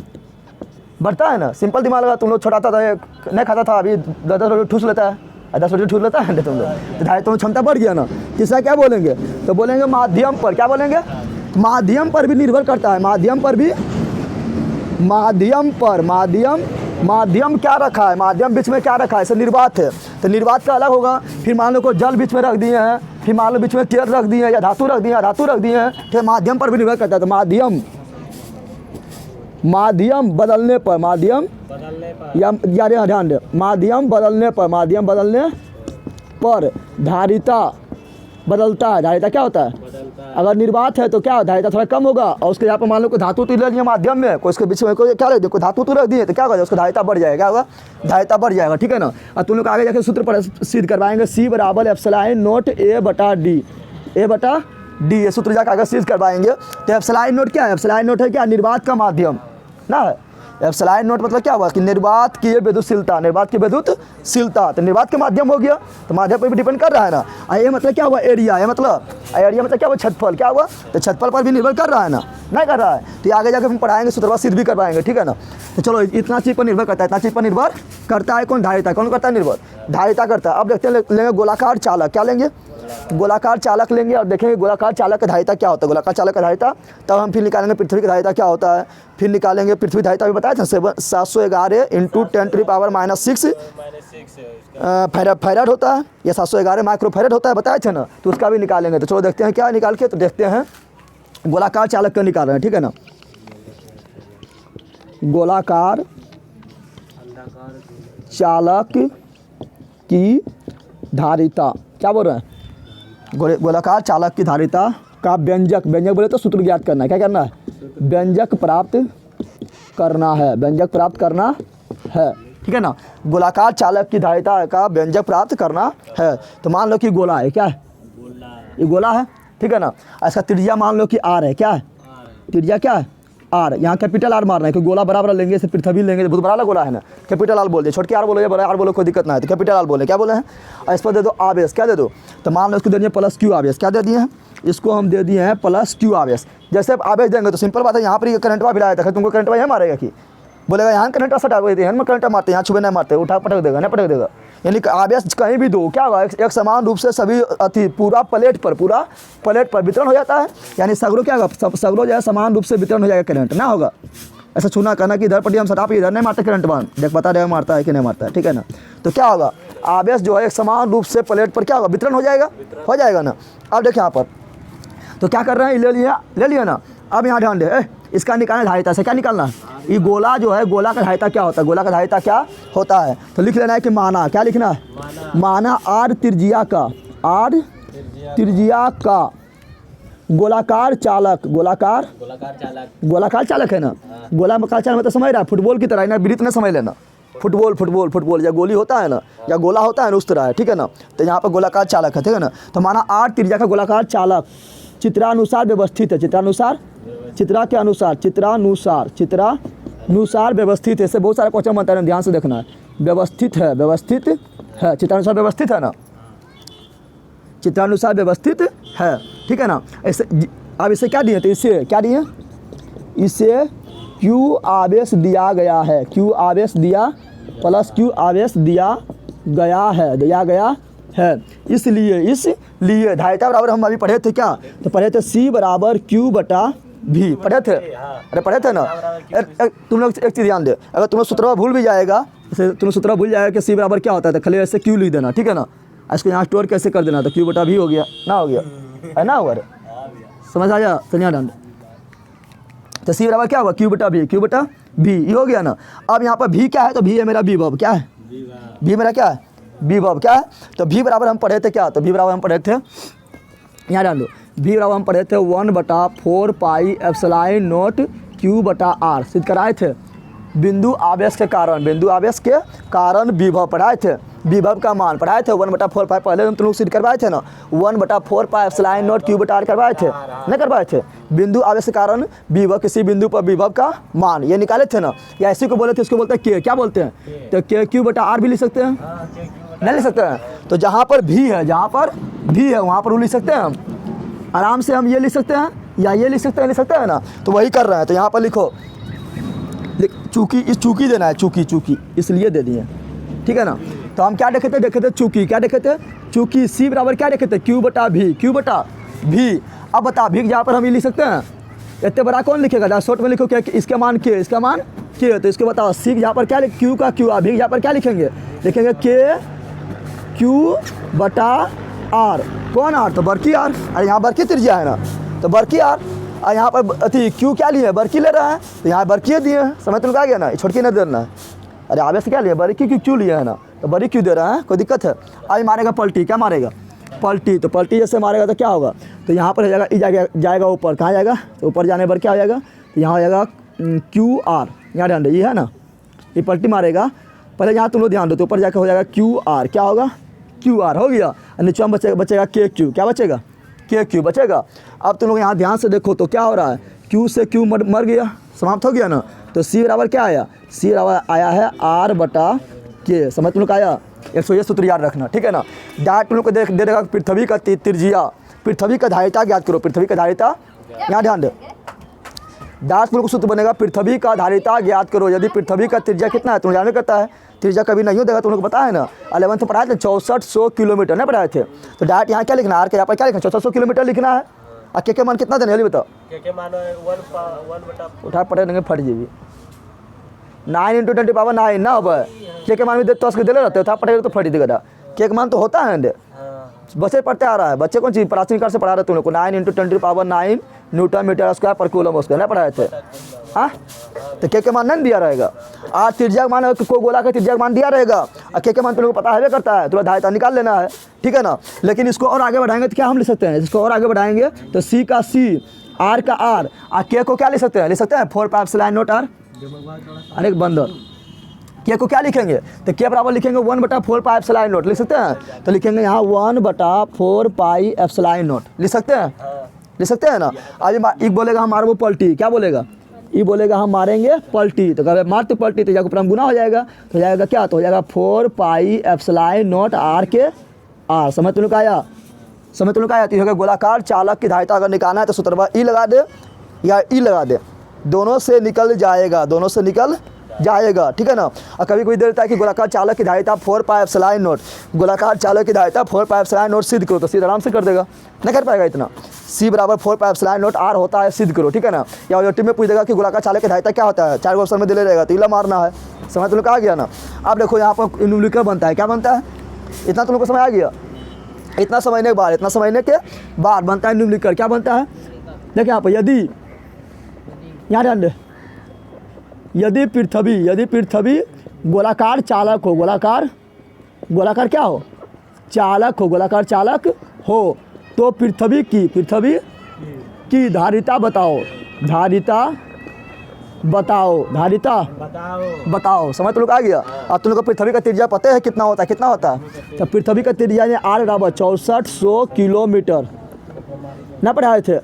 बढ़ता है ना। सिंपल दिमाग लगा, तुम लोग छोटा था नहीं खाता था, अभी 10 रोटी ठूस लेता है, 10 रोटी ठूस लेता है तुम लोग, तो धारिता में क्षमता बढ़ गया ना। तीसरा क्या बोलेंगे, तो बोलेंगे माध्यम पर, क्या बोलेंगे माध्यम पर भी निर्भर करता है, माध्यम क्या रखा है, माध्यम बीच में क्या रखा है, ऐसे निर्वात है, तो निर्वात का अलग होगा। फिर मान लो को जल बीच में रख दिए हैं, फिर मान लो बीच में तेल रख दिए हैं या धातु रख दिए हैं, तो माध्यम पर भी निर्भर करता है। तो माध्यम बदलने पर, माध्यम या ध्यान दे, माध्यम बदलने पर, माध्यम बदलने पर धारिता बदलता है। धारिता क्या होता है? अगर निर्वात है तो क्या धारिता थोड़ा कम होगा, और उसके यहाँ पर मान लो कोई धातु तो रख दिए माध्यम में, कोई इसके बीच में कोई क्या रख दिया, कोई धातु तो रख दिए, तो क्या होगा, उसका धारिता बढ़ जाएगा। क्या होगा? धारिता बढ़ जाएगा, ठीक है ना। और तुम लोग आगे जाकर सूत्र पर सिद्ध करवाएंगे, C बराबर एप्सिलॉन नोट A बटा D, A बटा D, ये सूत्र जाकर आगे सिद्ध करवाएंगे। तो एप्सिलॉन नोट क्या है? एप्सिलॉन नोट है क्या? निर्वात का माध्यम ना है। एप्सिलॉन नोट मतलब क्या हुआ कि निर्वात की विद्युतशीलता, निर्वात की विद्युतशीलता, तो निर्वात के माध्यम हो गया, तो माध्यम पर भी डिपेंड कर रहा है ना। और ये मतलब क्या हुआ? एरिया, ये मतलब एरिया मतलब क्या हुआ? छतफल, क्या हुआ? तो छतफल पर भी निर्भर कर रहा है ना, नहीं कर रहा है। तो ये आगे जाकर हम पढ़ाएंगे, सूत्रवाद सिद्ध भी करवाएंगे, ठीक है ना। तो चलो, इतना चीज़ पर निर्भर करता है, इतना चीज़ पर निर्भर करता है कौन? धारिता। कौन करता है? निर्भर धारिता करता है। अब देखते हैं, लेंगे गोलाकार चालक, क्या लेंगे? गोलाकार चालक लेंगे और देखेंगे गोलाकार चालक का धारिता क्या होता है, गोलाकार चालक का धारिता। तब हम फिर निकालेंगे पृथ्वी की धारिता क्या होता है, फिर निकालेंगे पृथ्वी धारिता भी बताया था, 711 × 10⁻⁶ फैराड होता है, या 711 माइक्रोफैराड होता है, बताए थे ना। तो उसका भी निकालेंगे। तो चलो देखते हैं क्या निकाल के, तो देखते हैं गोलाकार चालक का निकाल रहे हैं, ठीक है ना। गोलाकार चालक की धारिता, क्या बोल रहे हैं? गोलाकार चालक की धारिता का व्यंजक, व्यंजक बोले तो सूत्र ज्ञात करना है। क्या करना है? व्यंजक प्राप्त करना है, व्यंजक प्राप्त करना है, ठीक है ना। गोलाकार चालक की धारिता का व्यंजक प्राप्त करना है। तो मान लो कि गोला है, क्या है? ये गोला है, ठीक है ना। इसका त्रिज्या मान लो कि R है, क्या है? त्रिज्या क्या है? R। यहाँ कैपिटल R मारना है, कि गोला बराबर लेंगे, इसे पृथ्वी लेंगे, बहुत बड़ा गोला है ना, कैपिटल R बोल दिए, छोटके R बोलो या बड़ा R बोलो, कोई दिक्कत ना है। तो कैपिटल R बोले, क्या बोले हैं? और इस पर दे दो आवेश, क्या दे दो? तो मान लो इसको दे दिए +Q आवेश, क्या दे दिए हैं? इसको हम दे दिए हैं +Q आवेश। जैसे आप आवेश देंगे तो सिंपल बात है, यहाँ पर ये करंटवा भी लाया था, तुमको करंटवा यहाँ मारेगा कि बोलेगा यहाँ करंटवा सटा देते हैं, मैं करंटवा मारते हैं, यहाँ छुबे नहीं मारते, उठा पटक देगा, नहीं पटक देगा। यानी कि आवेश कहीं भी दो, क्या होगा? एक समान रूप से सभी अति पूरा प्लेट पर वितरण हो जाता है। यानी सगरो क्या होगा? सगरो जो है समान रूप से वितरण हो जाएगा, करंट ना होगा। ऐसा छूना करना कि इधर पट्टी हम सटा पे इधर नहीं मारते करंट मान, देख बता रहे मारता है कि नहीं मारता है, ठीक है ना। तो क्या होगा? आवेश जो है एक समान रूप से प्लेट पर क्या होगा? वितरण हो जाएगा ना। अब देखिए यहाँ पर तो क्या कर रहे हैं, ले लिया ना। अब यहाँ ध्यान दे, इसका निकालना धारिता से, क्या निकालना? ये गोला जो है, गोला का धारिता क्या होता है? गोला का धारिता क्या होता है? तो लिख लेना है कि माना, क्या लिखना है? माना R त्रिज्या का, R त्रिज्या का गोलाकार चालक, गोलाकार चालक है ना। गोलाकार चालक मतलब समझ रहा है, फुटबॉल की तरह ना, वृत्त में समझ लेना। फुटबॉल या गोली होता है ना, या गोला होता है ना, उस तरह है, ठीक है ना। तो यहाँ पर गोलाकार चालक है, ठीक है ना। तो माना R त्रिज्या का गोलाकार चालक चित्रानुसार व्यवस्थित है, चित्रानुसार व्यवस्थित है। इससे बहुत सारे क्वेश्चन बनता है, ध्यान से देखना है। व्यवस्थित है, चित्रानुसार व्यवस्थित है ना, चित्रानुसार व्यवस्थित है, ठीक है ना। ऐसे अब इसे क्या दिए? तो इसे क्या दिए? इसे Q आवेश दिया गया है, Q आवेश दिया +Q आवेश दिया गया है। इसलिए धारिता बराबर हम अभी पढ़े थे, क्या तो पढ़े थे? C बराबर Q बटा V पढ़े थे, अरे पढ़े थे ना। तुम लोग एक चीज़ ध्यान दे, अगर तुम्हें सूत्र भूल भी जाएगा, जैसे तुम्हें सूत्र भूल जाएगा कि C बराबर क्या होता है, तो खाली ऐसे Q लिख देना, ठीक है ना। इसको यहाँ स्टोर कैसे कर देना, तो Q बटा V हो गया ना, हो गया है ना, हुआ समझ आ जा सनिया डांड। तो C बराबर क्या होगा? Q बटा V, ये हो गया ना। अब यहाँ पर V क्या है? तो V है मेरा विभव, क्या है? V मेरा क्या है? विभव, क्या है? तो V बराबर हम पढ़े थे, क्या? तो V बराबर हम पढ़े थे, यहाँ डाल दो, V बराबर हम पढ़े थे 1/4 पाई एप्सिलॉन नोट Q बटा R, सिद्ध कराए थे। बिंदु आवेश के कारण विभव पढ़ाए थे, विभव का मान पढ़ाए थे 1/4 पाई, पहले हम तुम लोग सिद्ध करवाए थे ना, 1/4 पाई एप्सिलॉन नोट Q बटा R करवाए थे, नहीं करवाए थे। बिंदु आवेश के कारण विभव, किसी बिंदु पर विभव का मान, ये निकाले थे ना। या इसी को बोले थे, इसको बोलते हैं K, क्या बोलते हैं? तो Q बटा R भी लिख सकते हैं, नहीं लिख सकते हैं? तो जहाँ पर V है, वहाँ पर लिख सकते हैं हम आराम से, हम ये लिख सकते हैं या ये लिख सकते हैं ना। तो वही कर रहे हैं। तो यहाँ पर लिखो, चूकी देना है, चूकी इसलिए दे दिए, ठीक है ना। तो हम क्या देखे थे चूकी, क्या देखे थे? चूकी। C बराबर क्या देखे थे? Q बटा V। अब बता, V जहाँ पर हम ये लिख सकते हैं, इतने बड़ा कौन लिखेगा? शॉर्ट में लिखो क्या, इसका मान K, तो इसको बताओ। C जहाँ पर क्या Q का Q, V जहाँ पर क्या लिखेंगे? K Q बटा R, कौन R? तो बड़की R, अरे यहाँ बड़की त्रिज्या है ना, तो बड़की R, और यहाँ पर अति क्यू क्या लिए, बर्की ले रहा है, तो यहाँ बर्की दिए हैं, समझ तुमको आ गया ना, छोटकी नहीं देना है। अरे आगे से क्या लिया, बर्की क्यों लिया है ना, तो बड़ी क्यों दे रहा है, कोई दिक्कत है। आज मारेगा पलटी, क्या मारेगा, पलटी, तो पलटी जैसे मारेगा तो क्या होगा, तो यहाँ पर जाएगा, ई जाएगा ऊपर, कहाँ जाएगा, तो ऊपर जाने पर क्या हो जाएगा, तो यहाँ हो जाएगा क्यू आर, यहाँ ध्यान दे, ये है ना, ये पलटी मारेगा, पहले यहाँ तुम लोग ध्यान दो, तो ऊपर जाकर हो जाएगा क्यू आर, क्या होगा, क्यू आर हो गया, और नीचे में बचेगा के क्यू, क्या बचेगा, के क्यू बचेगा। अब तुम लोग यहाँ ध्यान से देखो तो क्या हो रहा है, क्यू से क्यू मर गया, समाप्त हो गया ना, तो सी बराबर क्या आया, सी बराबर आया है आर बटा के, समझ तुम लोग आया, 100 ये सूत्र याद रखना, ठीक है ना। डायरेक्ट तुम लोग को दे देगा पृथ्वी का त्रिज्या, पृथ्वी का धारिता ज्ञात करो, पृथ्वी का धारिता, यहाँ ध्यान दे, डायरेक्ट तुम लोग को सूत्र बनेगा पृथ्वी का धारिता ज्ञात करो, यदि पृथ्वी का त्रिज्या कितना है, तुम जानवे करता है, त्रिज्या कभी नहीं हो देगा, तुम लोग को पता है ना, 11th में पढ़ाए थे 6400 किलोमीटर नहीं पढ़ाए थे, तो डायरेक्ट यहाँ क्या लिखना है, आर के यहाँ पर क्या लिखना है, 6400 किलोमीटर लिखना है, और के मान कितना देना है बताओ, उठा पटे देंगे फट जीबी 9 × 10⁻9 ना हो, के मान भी दे तो दे रहते उठा पटेगा तो फट देगा, के मान तो होता है, बच्चे पढ़ते आ रहा है, बच्चे कौन चीज़ प्राचीन काल से पढ़ा रहे तुम लोग को, 9 × 10⁻9 न्यूटन मीटर स्क्वायर पर कूलम उसका नहीं पढ़ाए थे, हाँ, तो के मान नहीं दिया रहेगा, आज त्रिज्या मान को गोला का त्रिज्या मान दिया रहेगा, और के मान तुम लोग को पता है करता है, तुम्हें धारिता निकाल लेना है, ठीक है ना। लेकिन इसको और आगे बढ़ाएंगे तो क्या हम लिख सकते हैं, इसको और आगे बढ़ाएंगे तो सी का सी, आर का आर, और के को क्या लिख सकते हैं, 4πε0 आर, अनेक बंदर, के को क्या लिखेंगे, तो के बराबर लिखेंगे 1/4πε0 लिख सकते हैं, तो लिखेंगे यहाँ 1/4πε0 लिख सकते हैं, लिख सकते हैं ना। आज एक बोलेगा हम मारो पलटी, क्या बोलेगा, ये बोलेगा हम मारेंगे पलटी, तो कभी मार तो पलटी तो जाकर ऊपर गुना हो जाएगा, तो हो जाएगा क्या, तो हो जाएगा 4πε0 आर के आर, समझ तुम लोग आया, समझ तुम लोग आया। तो होगा गोलाकार चालक की धारिता अगर निकालना है तो सूत्र ई लगा दे या ई लगा दे, दोनों से निकल जाएगा, दोनों से निकल जाएगा, ठीक है ना। और कभी कोई देता है कि गोलाकार चालक की धारिता 4πε0, गोलाकार चालक की धारिता 4πε0 सिद्ध करो, तो सिद्ध आराम से कर देगा, नहीं कर पाएगा इतना, सी बराबर 4πε0 आर होता है, सिद्ध करो, ठीक है ना। या ऑब्जेक्टिव में पूछ देगा कि गोलाकार चालक की धारिता क्या होता है, 4 ऑप्शन में दिले रहेगा, तो इला मारना है, समझ तुम लोग आ गया ना। अब देखो यहाँ पर न्यूमेरिकल बनता है, क्या बनता है, इतना तुम लोग को समझ आ गया, इतना समझने के बाद, इतना समझने के बाद बनता है न्यूमेरिकल, क्या बनता है, देखिए यहाँ पर यदि, यहाँ ध्यान दे, यदि पृथ्वी गोलाकार चालक हो, गोलाकार क्या हो, चालक हो, गोलाकार चालक हो, तो पृथ्वी की धारिता बताओ, बताओ, समझ तुम लोग आ गया। अब तुम लोग को पृथ्वी का त्रिज्या पता है कितना होता है, तो पृथ्वी का त्रिज्या ने आर बराबर 6400 किलोमीटर ना पढ़ाए थे,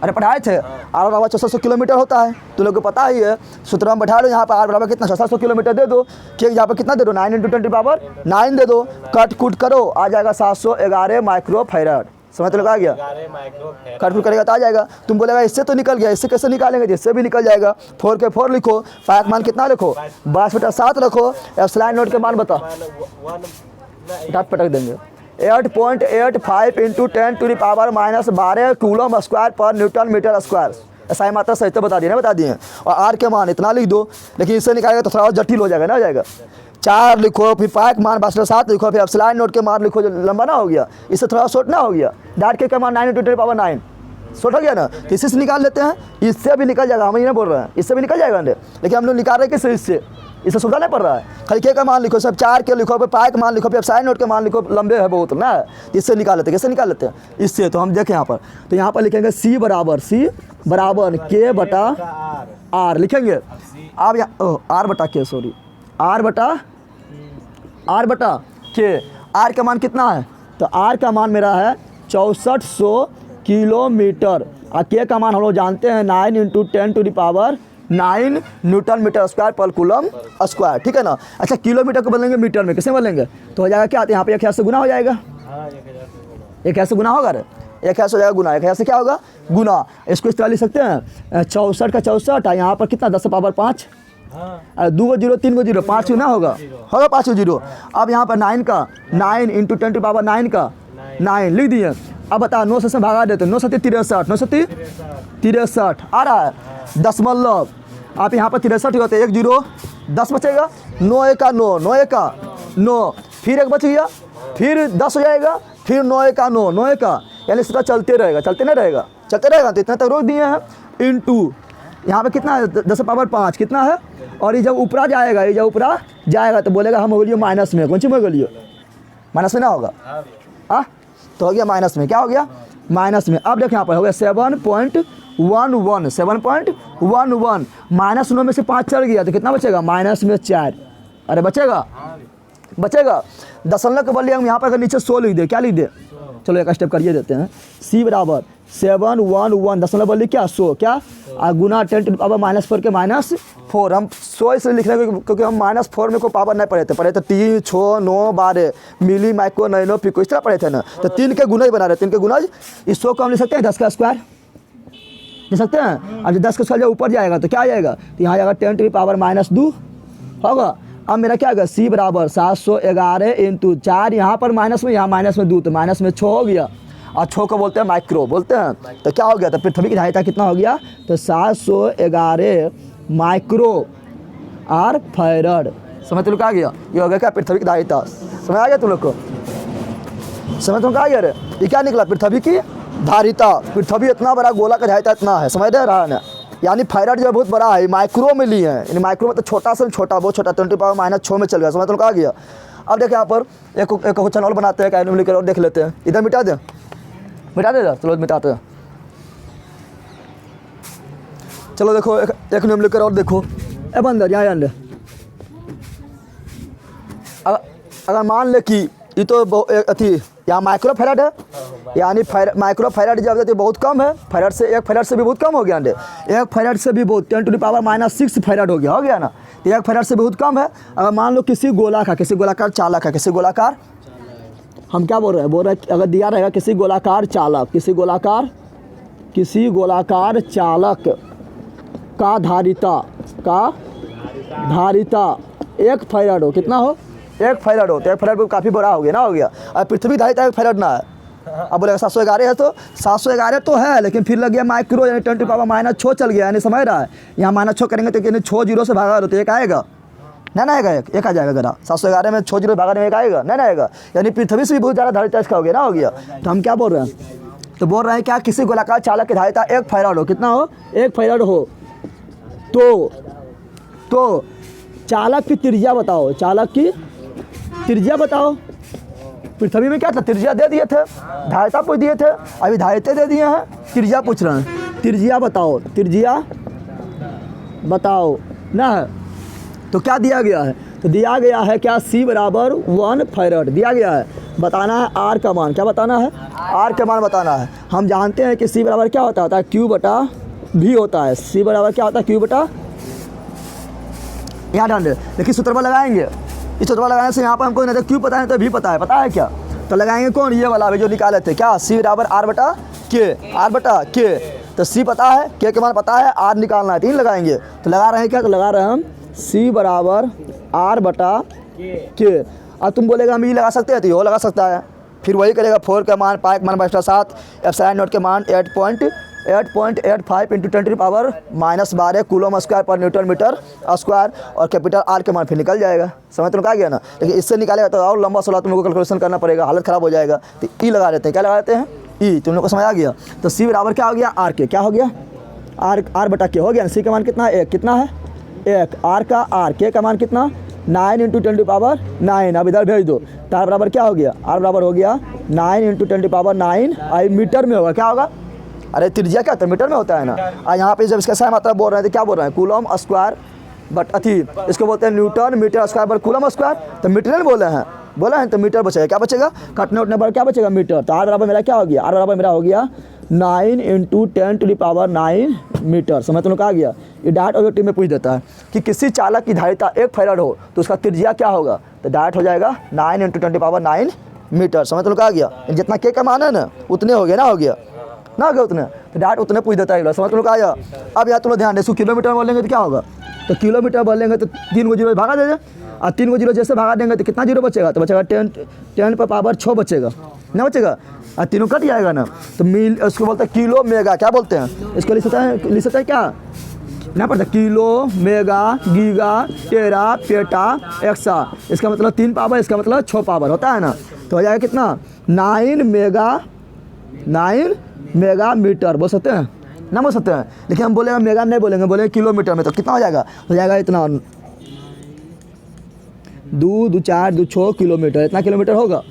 अरे पढ़ाए थे, आर बराबर 6400 किलोमीटर होता है, तुम लोग को पता ही है, सूत्र में बैठा लो, यहाँ पर आर बराबर कितना 6400 किलोमीटर दे दो, कि यहाँ पर कितना दे दो 9 × 10⁻9 दे दो, कट कुट करो आ जाएगा 711 माइक्रोफैराड, समझ तो लगा आ गया, कट कुट करेगा तो आ जाएगा। तुम बोलेगा इससे तो निकल गया, इससे कैसे निकालेंगे, इससे भी निकल जाएगा, 4 के 4 लिखो, पाक मान कितना लिखो 22/7 रखो, ε0 के मान बताओ, पटक देंगे 8.85 × 10⁻⁻12 coulomb square per newton metre square, ऐसा ही मात्रा सही तो बता दिए, और आर के मान इतना लिख दो, लेकिन इससे निकालेगा तो थोड़ा और जटिल हो जाएगा ना, हो जाएगा 4 लिखो, फिर पाक मान 22/7 लिखो, फिर ε0 के मान लिखो, जो लंबा ना हो गया, इससे थोड़ा शॉर्ट ना हो गया, डायरेक्ट के मान 9 × 10⁻9 शॉर्ट हो गया ना, तो इससे निकाल लेते हैं, इससे भी निकल जाएगा, हम ये नहीं बोल रहे हैं, इससे भी निकल जाएगा, लेकिन हम लोग निकाल रहे हैं किससे, इससे सुविधा नहीं पड़ रहा है, खाली के का मान लिखो, सब 4 के लिखो, फिर पाक मान लिखो, फिर ε0 के मान लिखो, लंबे है बहुत ना, इससे निकाल लेते हैं, कैसे निकाल लेते हैं, इससे, तो हम देखें यहाँ पर, तो यहाँ पर लिखेंगे सी बराबर के बटा आर लिखेंगे, अब यहाँ आर बटा के, सॉरी आर बटा के, आर का मान कितना है, तो आर का मान मेरा है 6400 किलोमीटर, और के का मान हम लोग जानते हैं 9 × 10⁻9 न्यूटन मीटर स्क्वायर पर कूलम स्क्वायर, ठीक है ना। अच्छा किलोमीटर को बदलेंगे मीटर में, कैसे बदलेंगे, तो हो जाएगा क्या, यहाँ पे 1000 से गुना हो जाएगा, 1000 से गुना होगा, 1000 हो जाएगा गुना, 1000 से क्या होगा गुना, इसको इस तरह लिख सकते हैं 64 का 64, यहाँ पर कितना 10⁵, 2 0 3 0 5 ना होगा 5 0। अब यहाँ पर 9 का 9 × 10⁻9 का 9 लिख दिए, अब बता 9 से भागा देते, 9 7 63, 9 7 63 आ रहा है, दशमलव, आप यहाँ पर 63 होते, 1 0 10 बचेगा, 9 1 9, 9 1 9, फिर 1 बच गया, फिर 10 हो जाएगा, फिर 9 1 9, 9 1, यानी इसका चलते रहेगा, चलते नहीं रहेगा, चलते रहेगा। तो इतना तक रोक दिए हैं इंटू यहाँ पे कितना है 10 पावर 5 कितना है, और ये जब ऊपरा जाएगा, ये जब ऊपरा जाएगा तो बोलेगा हम हो गलियो माइनस में। कौन सी में हो गलियो माइनस में ना होगा हाँ, तो हो गया माइनस में। क्या हो गया माइनस में। अब देखो यहाँ पर हो गया 7.11 7.11 माइनस 9 में से 5 चल गया तो कितना बचेगा माइनस में 4। अरे बचेगा दशमलव के बदले हम यहाँ पर अगर नीचे 100 लिख दे, क्या लिख दे, चलो एक स्टेप करिए देते हैं। C बराबर 711 दशमलव बदले क्या 100 क्या गुना 10 टू द पावर -4 के -4। हम 100 इसलिए लिख रहे हैं क्योंकि हम -4 में कोई पावर नहीं पढ़े थे 3 6 9 12 मिली माइक्रो नैनो पिको इस तरह पढ़े थे ना, तो 3 के गुना ही बना रहे, 3 के गुना इस 100 को हम लिख सकते हैं 10 का स्क्वायर लिख सकते हैं। अब जब 10 का स्क्वायर जब ऊपर जाएगा तो क्या आ जाएगा, तो यहाँ जाएगा 10 टू द पावर -2 होगा। अब मेरा क्या होगा C बराबर 711 इंटू 4, यहाँ पर माइनस में, यहाँ माइनस में 2 तो माइनस में 6 हो गया, और 6 को बोलते हैं माइक्रो बोलते हैं। तो क्या हो गया, तो पृथ्वी की धारिता कितना हो गया, तो 711 माइक्रो आर फैरड। समझ तुम लोग आ गया, ये हो गया क्या पृथ्वी की धारिता। समझ आ गया तुम लोग को, समझ तुम आ गया रे, ये क्या निकला पृथ्वी की धारिता। पृथ्वी इतना बड़ा गोला का धारिता इतना है, समझ रहे रहा ना, यानी फैरड जो है बहुत बड़ा है, माइक्रो में लिए हैं, यानी माइक्रो में तो छोटा से छोटा बहुत छोटा 10 टू द पावर -6 में चल गया। समझ तुम आ गया। अब देखिए यहाँ पर एक क्वेश्चन और बनाते हैं, क्या लिख और देख लेते हैं, इधर मिटा दे चलो मिटाते हैं। चलो देखो एक नियम लेकर और देखो, अब अंदर यहाँ अंदर अगर मान ले कि ये तो अथी यहाँ माइक्रो फैरड है, यानी माइक्रो फैरड जब बहुत कम है, फैरड से एक फैरड से भी बहुत कम हो गया, एक फैरड से भी बहुत 10 टू द पावर -6 फैरड हो गया ना, एक फैरड से बहुत कम है। अगर मान लो किसी गोलाकार चालक है, किसी गोलाकार हम क्या बोल रहे हैं अगर दिया रहेगा किसी गोलाकार चालक चालक का धारिता 1 फैरड हो, कितना हो 1 फैरड हो, तो 1 फैरड काफ़ी बड़ा हो गया ना, हो गया। अब पृथ्वी धारिता 1 फैरड ना है, अब बोलेगा 711 है, तो 711 तो है, लेकिन फिर लग गया माइक्रो, यानी 10 टू द पावर -6 चल गया, यानी समझ रहा है, यहाँ -6 करेंगे तो यानी 6 जीरो से भागा तो 1 आएगा ना आएगा, एक आ जाएगा जरा 711 में 6 जीरो भागा में 1 आएगा ना आएगा, यानी पृथ्वी से भी बहुत ज़्यादा धारिता इसका हो गया ना, हो गया। तो हम क्या बोल रहे हैं, तो बोल रहे हैं क्या किसी गोलाकार चालक की धारिता 1 फैरड हो, कितना हो 1 फैरड हो, तो चालक की त्रिज्या बताओ, पृथ्वी में क्या था त्रिज्या दे दिए थे, धारिता पूछ दिए थे, अभी धारिता दे दिए हैं, त्रिज्या पूछ रहे हैं, त्रिज्या बताओ ना। तो क्या दिया गया है, तो दिया गया है क्या C बराबर 1 फैरड दिया गया है, बताना है R का मान, क्या बताना है R का मान बताना है। हम जानते हैं कि C बराबर क्या होता है Q/V होता है, C बराबर क्या होता है Q/, यहाँ ध्यान दे, देखिए सूत्र लगाएंगे, इस सूत्र लगाने से यहाँ पर हमको नहीं क्यों पता है तो भी पता है क्या, तो लगाएंगे कौन, ये वाला जो निकाले थे क्या C बराबर R/K, तो C पता है, K के मान पता है, R निकालना है, 3 लगाएंगे, तो लगा रहे हैं क्या, तो लगा रहे हैं हम C बराबर R/K। अब तुम बोलेगा हम ये लगा सकते हैं, तो ये लगा सकता है, फिर वही करेगा 4 का मान पाई का मान 7 एप्सिलॉन नॉट के मान 8.85 into 10 to the power -12 coulomb square per newton metre square, और कैपिटल R के मान फिर निकल जाएगा। समझ तुम आ गया ना, लेकिन इससे निकालेगा तो और लंबा सवाल तुम लोग को कैलकुलेशन करना पड़ेगा, हालत ख़राब हो जाएगा। तो ई लगा देते हैं, क्या लगा देते हैं ई, तुम लोग को समझ आ गया। तो C बराबर क्या हो गया R के, क्या हो गया R/K हो गया। C का मान कितना है 1, कितना है 1, R का R, K का मान कितना 9 इंटू 10 टू द पावर 9, अब इधर भेज दो, तो R बराबर क्या हो गया, R बराबर हो गया 9 इंटू 10 टू द पावर 9, आई मीटर में होगा, क्या होगा, अरे त्रिज्या क्या होता है मीटर में होता है ना। और यहाँ पे जब इसका सही मात्रा बोल रहे हैं तो क्या बोल रहे हैं कूलम स्क्वायर बट अथी इसको बोलते हैं न्यूटन मीटर स्क्वायर पर कूलम स्क्वायर, तो मीटर नहीं बोले हैं तो मीटर बचेगा, क्या बचेगा कटने उठने पर क्या बचेगा मीटर। तो R बराबर मेरा क्या हो गया, R बराबर मेरा हो गया 9 into 10 to the power 9 metre. समझ तुम लोग आ गया। ये डायरेक्ट ऑब्जेक्टिव में पूछ देता है कि किसी चालक की धारिता 1 फैरड हो तो उसका त्रिज्या क्या होगा, तो डायरेक्ट हो जाएगा 9 into 10 to the power 9 metre. समझ तुम लोग आ गया, जितना K का मान है ना उतने हो गया ना, हो गया उतने, तो डायरेक्ट उतने पूछ देता है। समझ तुम लोग आया। अब यहाँ तुम लोग ध्यान दे, किलोमीटर में बोलेंगे तो क्या होगा, तो किलोमीटर बोलेंगे तो 3 को जीरो भागा देंगे, और 3 को जीरो जैसे भागा देंगे तो कितना जीरो बचेगा, तो बचेगा 10 पर पावर 6 बचेगा ना, बचेगा, और तीनों कट जाएगा ना। तो मील उसको बोलते हैं किलो मेगा, क्या बोलते हैं इसको, लिख सकता है क्या ना पड़ता, kilo mega giga tera peta exa, इसका मतलब 3 पावर, इसका मतलब 6 पावर होता है ना। तो हो जाएगा कितना 9 मेगा मीटर बोल सकते हैं ना, बोल सकते हैं, लेकिन हम बोलेंगे मेगा नहीं बोलेंगे, बोलेंगे किलोमीटर में। तो कितना हो जाएगा इतना, 2 2 4 2 6 किलोमीटर, इतना किलोमीटर होगा।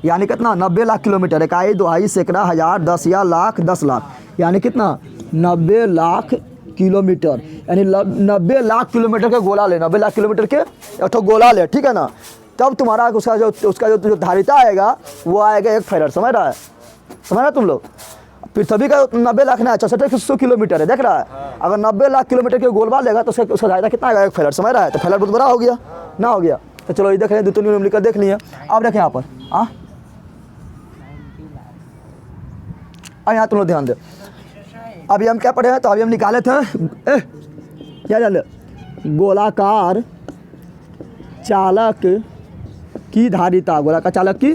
यानी कितना, 90 लाख किलोमीटर। इकाई, दुहाई, सैकड़ा, हज़ार, 10 या लाख, 10 लाख, यानी कितना 90 लाख किलोमीटर। यानी 90 लाख किलोमीटर के गोला ले, 90 लाख किलोमीटर के एक ठो गोला ले, ठीक है ना। तब तुम्हारा उसका जो धारिता आएगा वो आएगा 1 फैराड। समझ रहा है तुम लोग। पृथ्वी का 90 लाख ना 6400 किलोमीटर है, देख रहा है। अगर 90 लाख किलोमीटर के गोलबा लेगा तो उसका धारिता कितना आएगा, 1 फैराड। समझ रहा है। तो फैराड बहुत बड़ा हो गया ना, हो गया। तो चलो ये देख रहे हैं, 2 नियम लिखकर देख लिए। अब देखें यहाँ पर, यहाँ तुम लोग ध्यान दे। अभी हम क्या पढ़े हैं, तो अभी हम निकाले थे क्या जान, गोलाकार चालक की धारिता, गोलाकार चालक की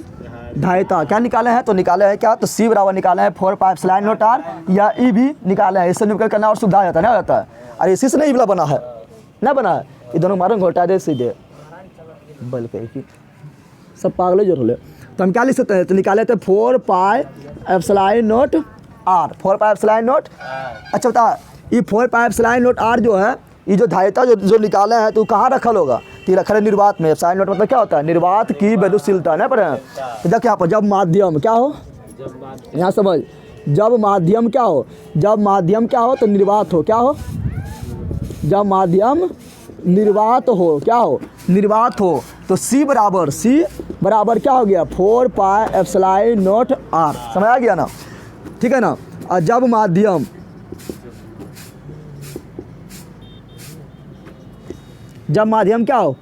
धारिता क्या निकाले हैं, तो निकाले हैं क्या, तो सी बराबर निकाले हैं 4 पाई एप्सिलॉन नॉट आर, या ई भी निकाले हैं। इससे निकल करना और सुविधा हो जाता है, ना हो जाता है। अरे इसी से नहीं वाला बना है, ना बना है। ये दोनों मारो घोटा दे सीधे, बल्कि सब पागल जो रोले। तो हम क्या लिख सकते हैं, तो निकाले थे 4 pi epsilon naught r, 4 pi epsilon naught. अच्छा बता, ये 4 पाई एप्सिलॉन नॉट आर जो है, ये जो धारिता जो निकाले हैं, तो कहाँ रखल होगा, तो रखल है निर्वात में। एप्सिलॉन नॉट मतलब क्या होता है, निर्वात की वैद्युशीलता, ना पढ़े। तो देख यहाँ पर, जब माध्यम क्या हो, यहाँ समझ, जब माध्यम क्या हो, जब माध्यम क्या हो तो निर्वात हो, क्या हो, जब माध्यम निर्वात हो, क्या हो, निर्वात हो। तो सी बराबर क्या हो गया, 4 पाई एप्सिलॉन नॉट आर। समझ आ गया ना, ठीक है ना। और जब माध्यम क्या हो,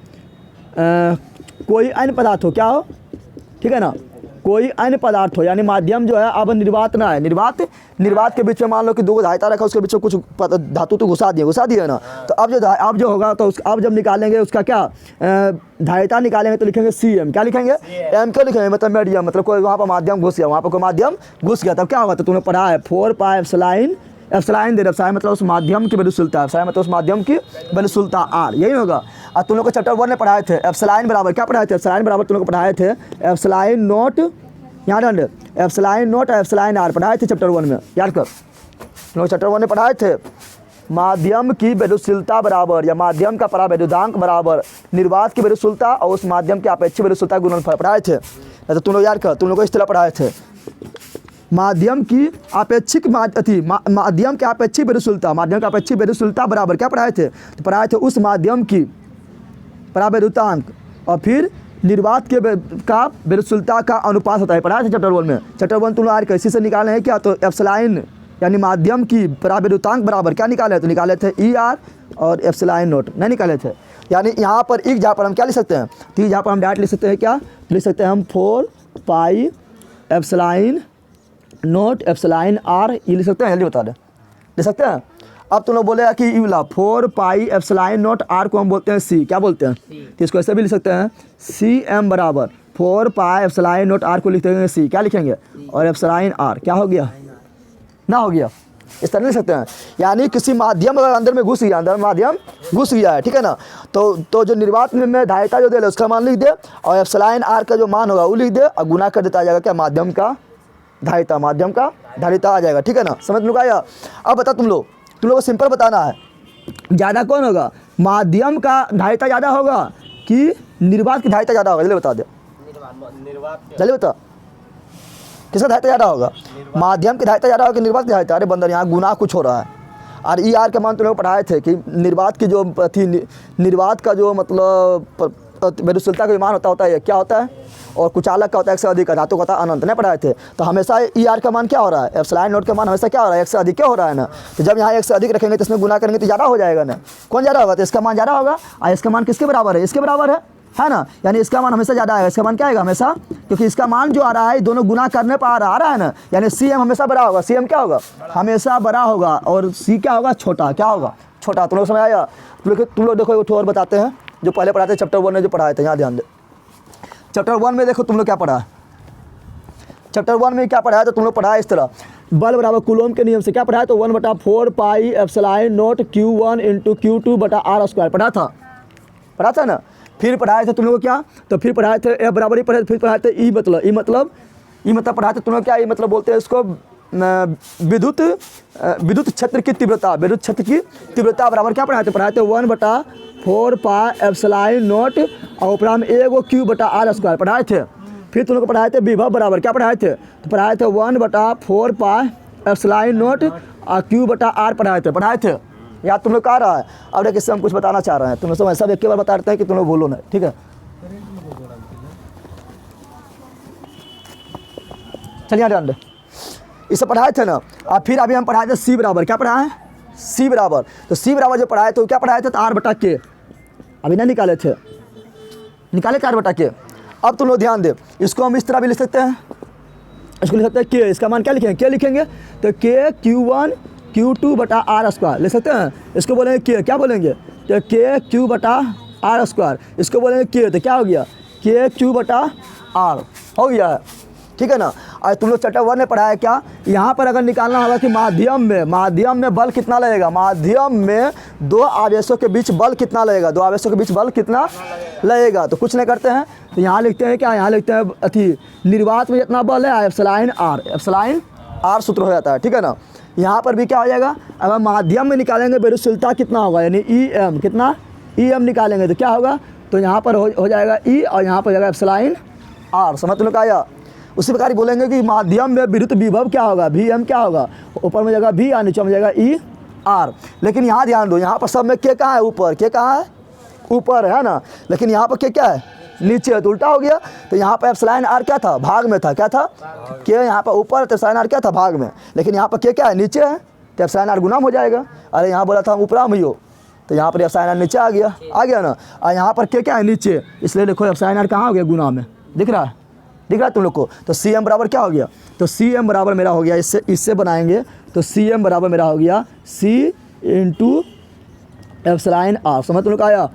कोई अन्य पदार्थ हो, क्या हो, ठीक है ना, कोई अन्य पदार्थ हो। यानी माध्यम जो है अब निर्वात ना है, निर्वात के बीच में मान लो कि 2 धारिता रखा, उसके बीच में कुछ धातु तो घुसा दिए ना। तो अब जो होगा, तो अब जब निकालेंगे उसका क्या धारिता निकालेंगे, तो लिखेंगे CM। क्या लिखेंगे, M क्यों लिखेंगे, मतलब मीडियम, मतलब कोई वहाँ पर माध्यम घुस गया, वहाँ पर कोई माध्यम घुस गया, तब क्या होगा। तो तुमने पढ़ा है 4 पाई एप्सिलॉन दे, एप्सिलॉन मतलब उस माध्यम की वैद्युशीलता, एप्सिलॉन मतलब उस माध्यम की वैद्युशीलता आर, यही होगा। और तुम लोग को चैप्टर 1 में पढ़ाए थे एप्सिलॉन बराबर क्या पढ़ाए थे, एप्सिलॉन बराबर तुम लोग को पढ़ाए थे एप्सिलॉन नॉट, यहाँ ध्यान दे, एप्सिलॉन नॉट एप्सिलॉन आर पढ़ाए थे चैप्टर 1 में, याद कर। तुम लोग चैप्टर 1 में पढ़ाए थे माध्यम की वैद्युशीलता बराबर, या माध्यम का परावैद्युतांक बराबर निर्वात की वैद्युशीलता और उस माध्यम की अपेक्षित वैद्युशीलता गुणनफल पढ़ाए थे। तो तुम लोग याद कर, तुम लोग को इस तरह पढ़ाए थे, माध्यम की अपेक्षिक माध्यम की अपेक्षित वैद्युशीलता, माध्यम का अपेक्षित वैद्युशीलता बराबर क्या पढ़ाए थे, तो पढ़ाए थे उस माध्यम की परावैद्युतांक और फिर निर्वात के का वैद्युशीलता का अनुपात होता है, पढ़ाए थे चैप्टर 1 में। चैप्टर 1 तुम लोग इसी से निकाले हैं क्या, तो एप्सिलॉन यानी माध्यम की परावैद्युतांक बराबर क्या निकाले, तो निकाले थे ER और एप्सिलॉन नॉट, नहीं निकाले थे। यानी यहाँ पर एक जहाँ पर हम क्या लिख सकते हैं, तो यहाँ पर हम डायरेक्ट लिख सकते हैं, क्या लिख सकते हैं हम 4 pi epsilon naught epsilon r, ये लिख सकते हैं, जल्दी बता दें, लिख सकते हैं। अब तुम लोग बोलेगा कि ये वाला 4 पाई एप्सिलॉन नॉट आर को हम बोलते हैं C, क्या बोलते हैं, तो इसको ऐसे भी लिख सकते हैं CM बराबर 4 पाई एप्सिलॉन नॉट आर को लिखते हैं C, क्या लिखेंगे, और एप्सिलॉन आर क्या हो गया ना, हो गया, इस तरह लिख सकते हैं। यानी किसी माध्यम अगर अंदर में घुस गया, अंदर माध्यम घुस गया है, ठीक है ना, तो जो निर्वात में धारिता जो दे उसका मान लिख दे, और एप्सिलॉन आर का जो मान होगा वो लिख दे, और गुना कर देता जाएगा क्या, माध्यम का धारिता, माध्यम का धारिता आ जाएगा, ठीक है ना। समझ में आया। अब बता तुम लोग को सिंपल बताना है, ज़्यादा कौन होगा, माध्यम का धारिता ज़्यादा होगा कि निर्वात की धारिता ज़्यादा होगा, जल्दी बता दे, जल्दी बता, किसका धारिता ज़्यादा होगा, माध्यम की धारिता ज़्यादा होगा कि निर्वात की धारिता। अरे बंदर यहाँ गुना कुछ हो रहा है। और ER का मान तुम लोग पढ़ाए थे कि निर्वात की जो थी, निर्वात का जो मतलब वैद्युशीलता का मान होता है क्या होता है, और कुचालक का होता है 1 से अधिक, धातु का होता है अनंत, नहीं पढ़ाए थे। तो हमेशा ER का मान क्या हो रहा है, एप्सिलॉन नॉट का मान हमेशा क्या हो रहा है, 1 से अधिक क्या हो रहा है ना। तो जब यहाँ 1 से अधिक रखेंगे तो इसमें गुना करेंगे तो ज़्यादा हो जाएगा ना, कौन ज़्यादा होगा, तो इसका मान ज़्यादा होगा। और इसका मान किसके बराबर है, इसके बराबर है ना, यानी इसका मान हमेशा ज़्यादा आएगा, इसका मान क्या आएगा हमेशा, क्योंकि इसका मान जो आ रहा है दोनों गुना करने पर आ रहा है ना, यानी CM हमेशा बड़ा होगा, CM क्या होगा, हमेशा बड़ा होगा, और C क्या होगा, छोटा, क्या होगा, छोटा। तुम लोग समझ आया। तुम लोग देखो एक और बताते हैं, जो पहले पढ़ाते चैप्टर 1 में जो पढ़ाए थे, यहाँ ध्यान दे। चैप्टर 1 में देखो तुम लोग क्या पढ़ा है, चैप्टर 1 में क्या पढ़ाया, तो तुम लोग पढ़ा इस तरह, बल बराबर कूलम के नियम से क्या पढ़ाया, तो 1/4 पाई एप्सिलॉन नॉट Q1 × Q2/r² पढ़ा था ना। फिर पढ़ाए थे तुम लोग क्या, तो फिर पढ़ाए थे F बराबर ही पढ़े, फिर पढ़ाए थे E मतलब पढ़ाए थे तुम लोग क्या, E मतलब बोलते हैं इसको विद्युत क्षेत्र की तीव्रता, विद्युत क्षेत्र की तीव्रता बराबर क्या पढ़ाए थे? 1/4πε0 और ऊपर में एगो Q/r² पढ़ाए थे। फिर तुम लोग को पढ़ाए थे विभव बराबर क्या पढ़ाए थे? तो पढ़ाए थे 1/4πε0 और Q/r पढ़ाए थे। याद तुम लोग का आ रहा है? अब देखिए इससे हम कुछ बताना चाह रहे हैं, तुम लोग सब एक बार बता देते हैं कि तुम लोग बोलो ना, ठीक है? चलिए ध्यान दे, इसे पढ़ाए थे ना। और फिर अभी हम पढ़ाए थे C बराबर क्या पढ़ाए? C बराबर, तो C बराबर जो पढ़ाए थे वो क्या पढ़ाए थे? तो R/K अभी ना निकाले थे, निकाले थे R/K। अब तुम लोग ध्यान दे, इसको हम इस तरह भी लिख सकते हैं, इसको लिख सकते हैं K, इसका मान क्या लिखेंगे? K लिखेंगे तो K Q1 Q2/r², ले सकते हैं। इसको बोलेंगे K, क्या बोलेंगे? तो K Q/r², इसको बोलेंगे K, तो क्या हो गया? K Q/r हो गया है, ठीक है ना? और तुम लोग चैप्टर 1 में पढ़ाया क्या? यहाँ पर अगर निकालना होगा कि माध्यम में बल कितना लगेगा, माध्यम में दो आवेशों के बीच बल कितना लगेगा, दो आवेशों के बीच बल कितना लगेगा। तो कुछ नहीं करते हैं, तो यहाँ लिखते हैं क्या? यहाँ लिखते हैं अथी निर्वात में जितना बल है एप्सिलॉन r सूत्र हो जाता है, ठीक है ना? यहाँ पर भी क्या हो जाएगा? अगर माध्यम में निकालेंगे विद्युतशीलता कितना होगा, यानी EM कितना, EM निकालेंगे तो क्या होगा? तो यहाँ पर हो जाएगा E और यहाँ पर हो जाएगा एप्सिलॉन r। समझ तुम लोग आया? उसी प्रकार बोलेंगे कि माध्यम में विद्युत विभव क्या होगा, VM क्या होगा? ऊपर में जाएगा V और नीचे में जाएगा ER। लेकिन यहाँ ध्यान दो, यहाँ पर सब में K कहाँ है? ऊपर। K कहाँ है? ऊपर है ना। लेकिन यहाँ पर K क्या है? नीचे है, तो उल्टा हो गया। तो यहाँ पर एप्सिलॉन r क्या था? भाग में था। क्या था? K यहाँ पर ऊपर, तो एप्सिलॉन r क्या था? भाग में। लेकिन यहाँ पर K क्या है? नीचे है, तो एप्सिलॉन r गुना हो जाएगा। अरे यहाँ बोला था ऊपरा में हो, तो यहाँ पर एप्सिलॉन r नीचे आ गया ना। और यहाँ पर K क्या है? नीचे, इसलिए देखो एप्सिलॉन r कहाँ हो गया? गुना में। दिख रहा है तुम लोग को? तो CM बराबर क्या हो गया? तो CM बराबर मेरा हो गया, इससे बनाएंगे तो CM बराबर मेरा हो गया C × एप्सिलॉन r। समझ तुम लोग आया?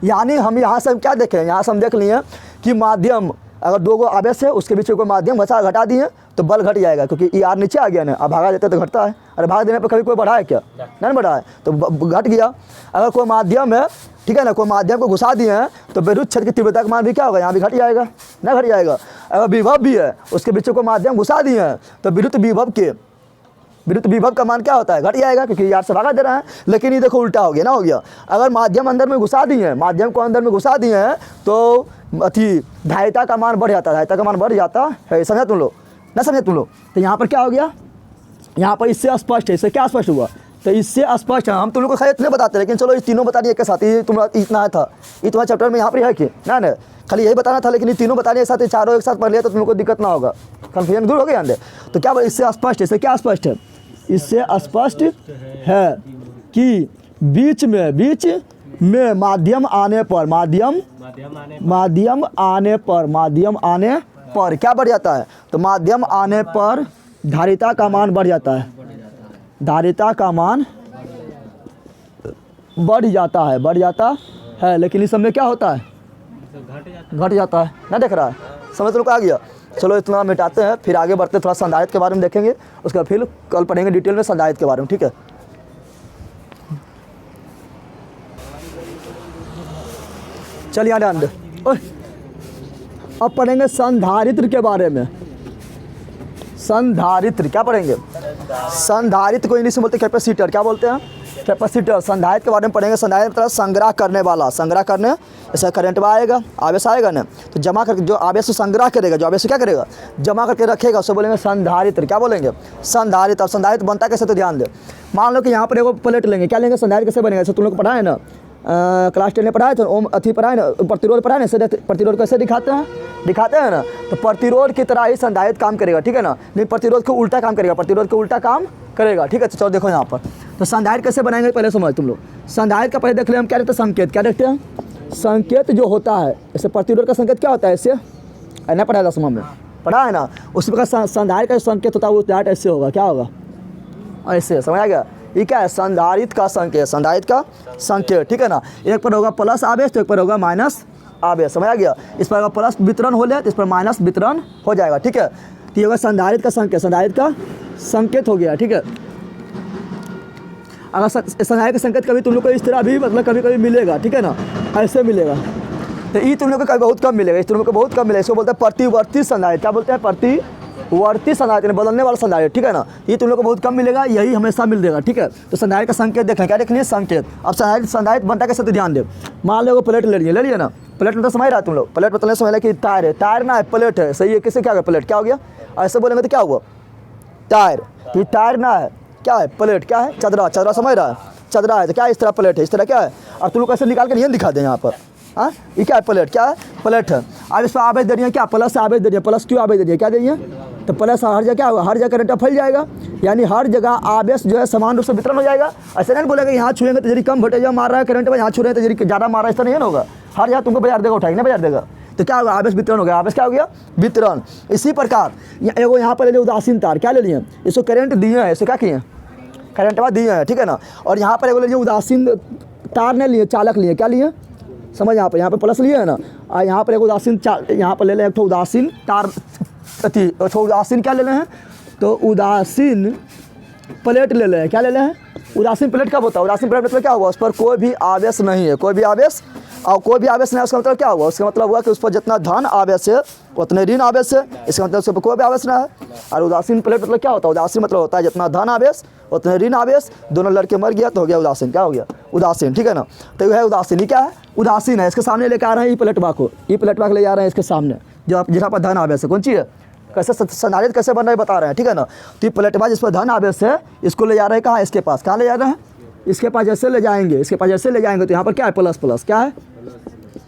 यानी हम यहाँ से क्या देखें? यहाँ से हम देख लिए कि माध्यम अगर दो गो आवेश है उसके बीच कोई माध्यम घटा दिए तो बल घट जाएगा, क्योंकि ER नीचे आ गया ना। अब भागा देते तो घटता है। अरे भाग देने पर कभी कोई बढ़ा है क्या? नहीं बढ़ा है, तो घट गया। अगर कोई माध्यम है, ठीक है ना, कोई माध्यम को घुसा दिए हैं तो विद्युत क्षेत्र की तीव्रता का मान भी क्या होगा? यहाँ भी घट जाएगा, नहीं घट जाएगा। अगर विभव भी है, उसके बीच को माध्यम घुसा दिए हैं तो विद्युत विभव का मान क्या होता है? घट जाएगा, क्योंकि ER से भागा दे रहा है। लेकिन ये देखो उल्टा हो गया ना, हो गया। अगर माध्यम अंदर में घुसा दिए हैं, माध्यम को अंदर में घुसा दिए हैं तो अथी धारिता का मान बढ़ जाता है, धारिता का मान बढ़ जाता है। समझा तुम लोग? ना समझे तुम लोग? तो यहाँ पर क्या हो गया? यहाँ पर इससे स्पष्ट है, इससे क्या स्पष्ट हुआ? तो इससे स्पष्ट है। हम तुम लोग को खैर इतने बताते, लेकिन चलो ये तीनों बता दिए एक साथ। ये तुम्हारा इतना था, ये तुम्हारे चैप्टर में यहाँ पर है कि ना खाली यही बताना था, लेकिन ये तीनों बताने एक साथ, ये चारों एक साथ पढ़ लिया तो तुम लोग को दिक्कत ना होगा, कन्फ्यूजन दूर हो गया अंदर। तो क्या इससे स्पष्ट है? इससे क्या स्पष्ट है? इससे स्पष्ट है कि बीच में माध्यम आने पर क्या बढ़ जाता है? तो माध्यम आने पर धारिता का मान बढ़ जाता है, धारिता का मान बढ़ जाता है। लेकिन इस समय क्या होता है? घट जाता है। ना देख रहा है? समझ तो आ गया? चलो इतना मिटाते हैं, फिर आगे बढ़ते थोड़ा संधारित्र के बारे में देखेंगे, उसके बाद फिर कल पढ़ेंगे डिटेल में संधारित्र के बारे में, ठीक है? चलिए यहाँ ध्यान दे। अब पढ़ेंगे संधारित्र के बारे में। संधारित्र क्या पढ़ेंगे? संधारित्र को इंग्लिश में बोलते हैं कैपेसिटर। क्या बोलते हैं? कैपेसिटर। संधारित्र के बारे में पढ़ेंगे। संधारित्र मतलब संग्रह करने वाला, संग्रह करने, ऐसा करंट आएगा, आवेश आएगा ना, तो जमा करके जो आवेश संग्रह करेगा, जो आवेश क्या करेगा? जमा करके रखेगा, उसको बोलेंगे संधारित्र। क्या बोलेंगे? संधारित्र। अब संधारित्र बनता कैसे? तो ध्यान दे। मान लो कि यहाँ पर एगो प्लेट लेंगे, क्या लेंगे? संधारित्र कैसे बनेगा? जैसे तुम लोग को पढ़ा है ना, क्लास 10 में पढ़ाए थे, ओम अथी पढ़ाए ना, प्रतिरोध पढ़ाए ना। प्रतिरोध कैसे दिखाते हैं ना, तो प्रतिरोध की तरह ही संधारित्र काम करेगा, ठीक है ना? नहीं, प्रतिरोध को उल्टा काम करेगा, प्रतिरोध को उल्टा काम करेगा, ठीक है? तो चलो देखो यहाँ पर, तो संधारित्र कैसे बनाएंगे पहले समझ तुम लोग। संधारित्र का पहले देख ले हम क्या देखते हैं? संकेत। क्या देखते हैं? संकेत जो होता है, जैसे प्रतिरोध का संकेत क्या होता है? ऐसे ना पढ़ा 10वां में पढ़ा है ना। उसी प्रकार संधारित्र का संकेत होता है वो डायरेक्ट ऐसे होगा। क्या होगा? ऐसे। समझ आ गया? ये क्या है? संधारित्र का संकेत, संधारित्र का संकेत, ठीक है ना? एक पर होगा प्लस आवेश तो एक पर होगा माइनस आवेश। समझ आ गया? इस पर अगर प्लस वितरण हो ले तो इस पर माइनस वितरण हो जाएगा, ठीक है? तो ये होगा संधारित्र का संकेत, संधारित्र का संकेत हो गया, ठीक है? अगर संधारित्र का संकेत कभी तुम लोग को इस तरह भी मतलब कभी मिलेगा, ठीक है ना, ऐसे मिलेगा, तो ये तुम लोग को कभी बहुत कम मिलेगा, इस तुम लोग को बहुत कम मिलेगा। इसको बोलते हैं प्रतिवर्ती संधारित्र। क्या बोलते हैं? वर्ती संधारित्र यानी बदलने वाला संधारित्र, ठीक है ना। ये तुम लोग को बहुत कम मिलेगा, यही हमेशा मिल देगा, ठीक है। तो संधारित्र का संकेत देखें, क्या देखिए संकेत। अब संधारित्र बनता कैसे, तो ध्यान दे। मान लो प्लेट ले लिए ना, प्लेट में तो समझ रहा है तुम लोग, प्लेट मतलब समझ रहा कि टायर है, टायर ना है प्लेट है, सही है। किससे क्या हो गया, प्लेट क्या हो गया, ऐसे बोलेंगे तो क्या हुआ, टायर। ये टायर ना है, क्या है, प्लेट, क्या है, चदरा, चदरा समझ रहा है, चदरा है तो क्या इस तरह प्लेट है, इस तरह क्या है। और तुम लोग कैसे निकाल के नहीं दिखा दें यहाँ पर, हाँ ये क्या है, प्लेट, क्या है, प्लेट है। अब इस पर आवेश दे रही है, क्या प्लस से आवेश दे रही है, प्लस क्यों आवेश दे रही है, क्या दे रही है, तो प्लस हर जगह क्या होगा, हर जगह करंट फैल जाएगा, यानी हर जगह आवेश जो है समान रूप से वितरण हो जाएगा। ऐसे नहीं बोलेगा यहाँ छुएंगे तो जरी कम वोल्टेज मार रहा है करंट में, यहाँ छू रहे हैं तो जरी ज़्यादा मार रहा है, ऐसा नहीं होगा। हर जगह तुमको बाजार देगा, उठाएगा ना बाजार देगा, तो क्या होगा, आवेश वितरण हो गया, आवेश क्या हो गया, वितरण। इसी प्रकार एगो यहाँ पर ले उदासीन तार, क्या ले लिए, इसको करंट दिए हैं, इसको क्या किए, करंट बाद दिए हैं, ठीक है ना। और यहाँ पर एगो ले लिए उदासीन तार नहीं लिए, चालक लिए, क्या लिए, समझ यहाँ पर प्लस लिए है ना। और यहाँ पर एक उदासीन यहाँ पर ले लें एक उदासीन तार, अति उदासीन क्या ले लें हैं, तो उदासीन प्लेट ले लें, क्या ले लें हैं, उदासीन प्लेट कब होता है, उदासीन प्लेट मतलब क्या हुआ, उस पर कोई भी आवेश नहीं है, कोई भी आवेश, और कोई भी आवेश नहीं है, उसका मतलब क्या हुआ, उसका मतलब हुआ कि उस पर जितना धन आवेश है उतने ऋण आवेश है, इसका मतलब उस पर कोई भी आवेश ना है। और उदासीन प्लेट मतलब क्या होता है, उदासीन मतलब होता है जितना धन आवेश उतने ऋण आवेश, दोनों लड़के मर गया तो हो गया उदासीन, क्या हो गया, उदासीन, ठीक है ना। तो यह है उदासीन, ये क्या है, उदासीन है। इसके सामने लेकर आ रहे हैं ई प्लेटवा को, ई प्लेटवा को ले जा रहे हैं इसके सामने, जो आप जहाँ पर धन आवेश है, कौन चीज़ है, कैसे संधारित्र कैसे बन रहा है बता रहे हैं, ठीक है ना। तो ये प्लेटवा जिस पर धन आवेश है, इसको ले जा रहे हैं कहाँ, इसके पास, कहाँ ले जा रहे हैं, इसके पास जैसे ले जाएंगे, इसके पास जैसे ले जाएंगे तो यहाँ पर क्या है, प्लस, प्लस क्या है,